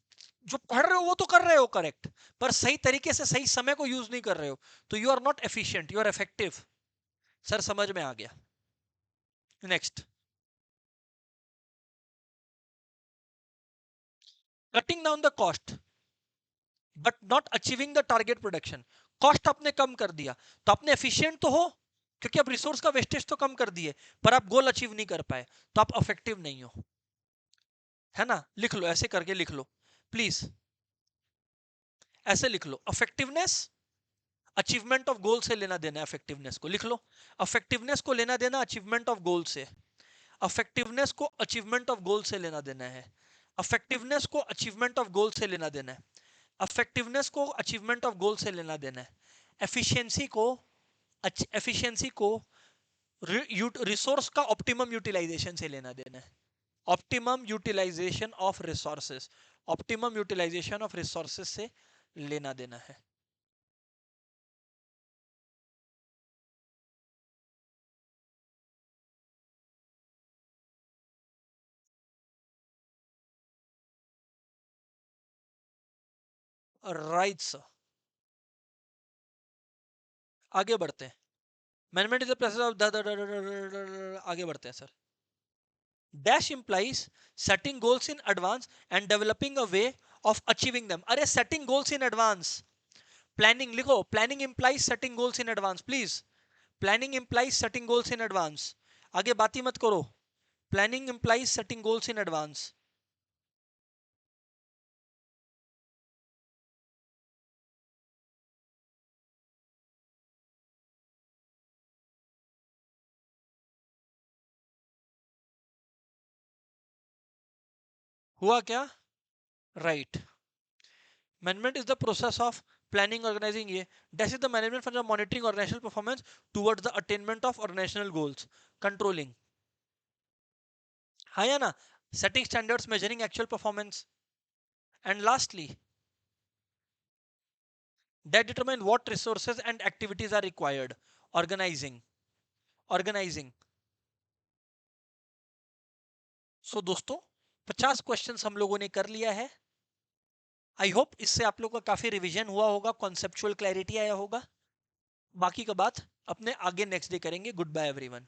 जो पढ़ रहे हो वो तो कर रहे हो करेक्ट, पर सही तरीके से सही समय को यूज नहीं कर रहे हो, तो you are not efficient, you are effective. Sir समझ में आ गया. Next, cutting down the cost but not achieving the target production. Cost आपने कम कर दिया तो आपने एफिशिएंट तो हो क्योंकि आप रिसोर्स का वेस्टेज तो कम कर दिए, पर आप गोल अचीव नहीं कर पाए तो आप इफेक्टिव नहीं हो, है ना. लिख लो, ऐसे करके लिख लो प्लीज, ऐसे लिख लो. इफेक्टिवनेस अचीवमेंट ऑफ गोल से लेना देना है. इफेक्टिवनेस को लिख लो, इफेक्टिवनेस को लेना देना अचीवमेंट ऑफ गोल से. इफेक्टिवनेस को अचीवमेंट ऑफ गोल से लेना देना है. इफेक्टिवनेस को अचीवमेंट ऑफ गोल से लेना देना है. इफेक्टिवनेस को अचीवमेंट ऑफ गोल से लेना देना है. एफिशिएंसी को, एफिशिएंसी को रिसोर्स का ऑप्टिमम यूटिलाइजेशन से लेना देना है. Optimum utilisation of resources, optimum utilisation of resources से लेना देना है. Right sir. आगे बढ़ते हैं. Management is the process of, आगे बढ़ते हैं sir. Dash implies setting goals in advance and developing a way of achieving them. अरे setting goals in advance, planning लिखो. planning implies setting goals in advance. please, planning implies setting goals in advance. आगे बात ही मत करो. planning implies setting goals in advance. हुआ क्या? Right. Management is the process of planning, organizing ये. That is the management for the monitoring organizational performance towards the attainment of organizational goals. Controlling. हाँ या ना? Setting standards, measuring actual performance. And lastly, that determine what resources and activities are required. Organizing. Organizing. So दोस्तों 50 क्वेश्चंस हम लोगों ने कर लिया है. आई होप इससे आप लोगों का काफी रिवीजन हुआ होगा, कॉन्सेप्चुअल क्लैरिटी आया होगा. बाकी का बात अपने आगे नेक्स्ट डे करेंगे. Goodbye everyone.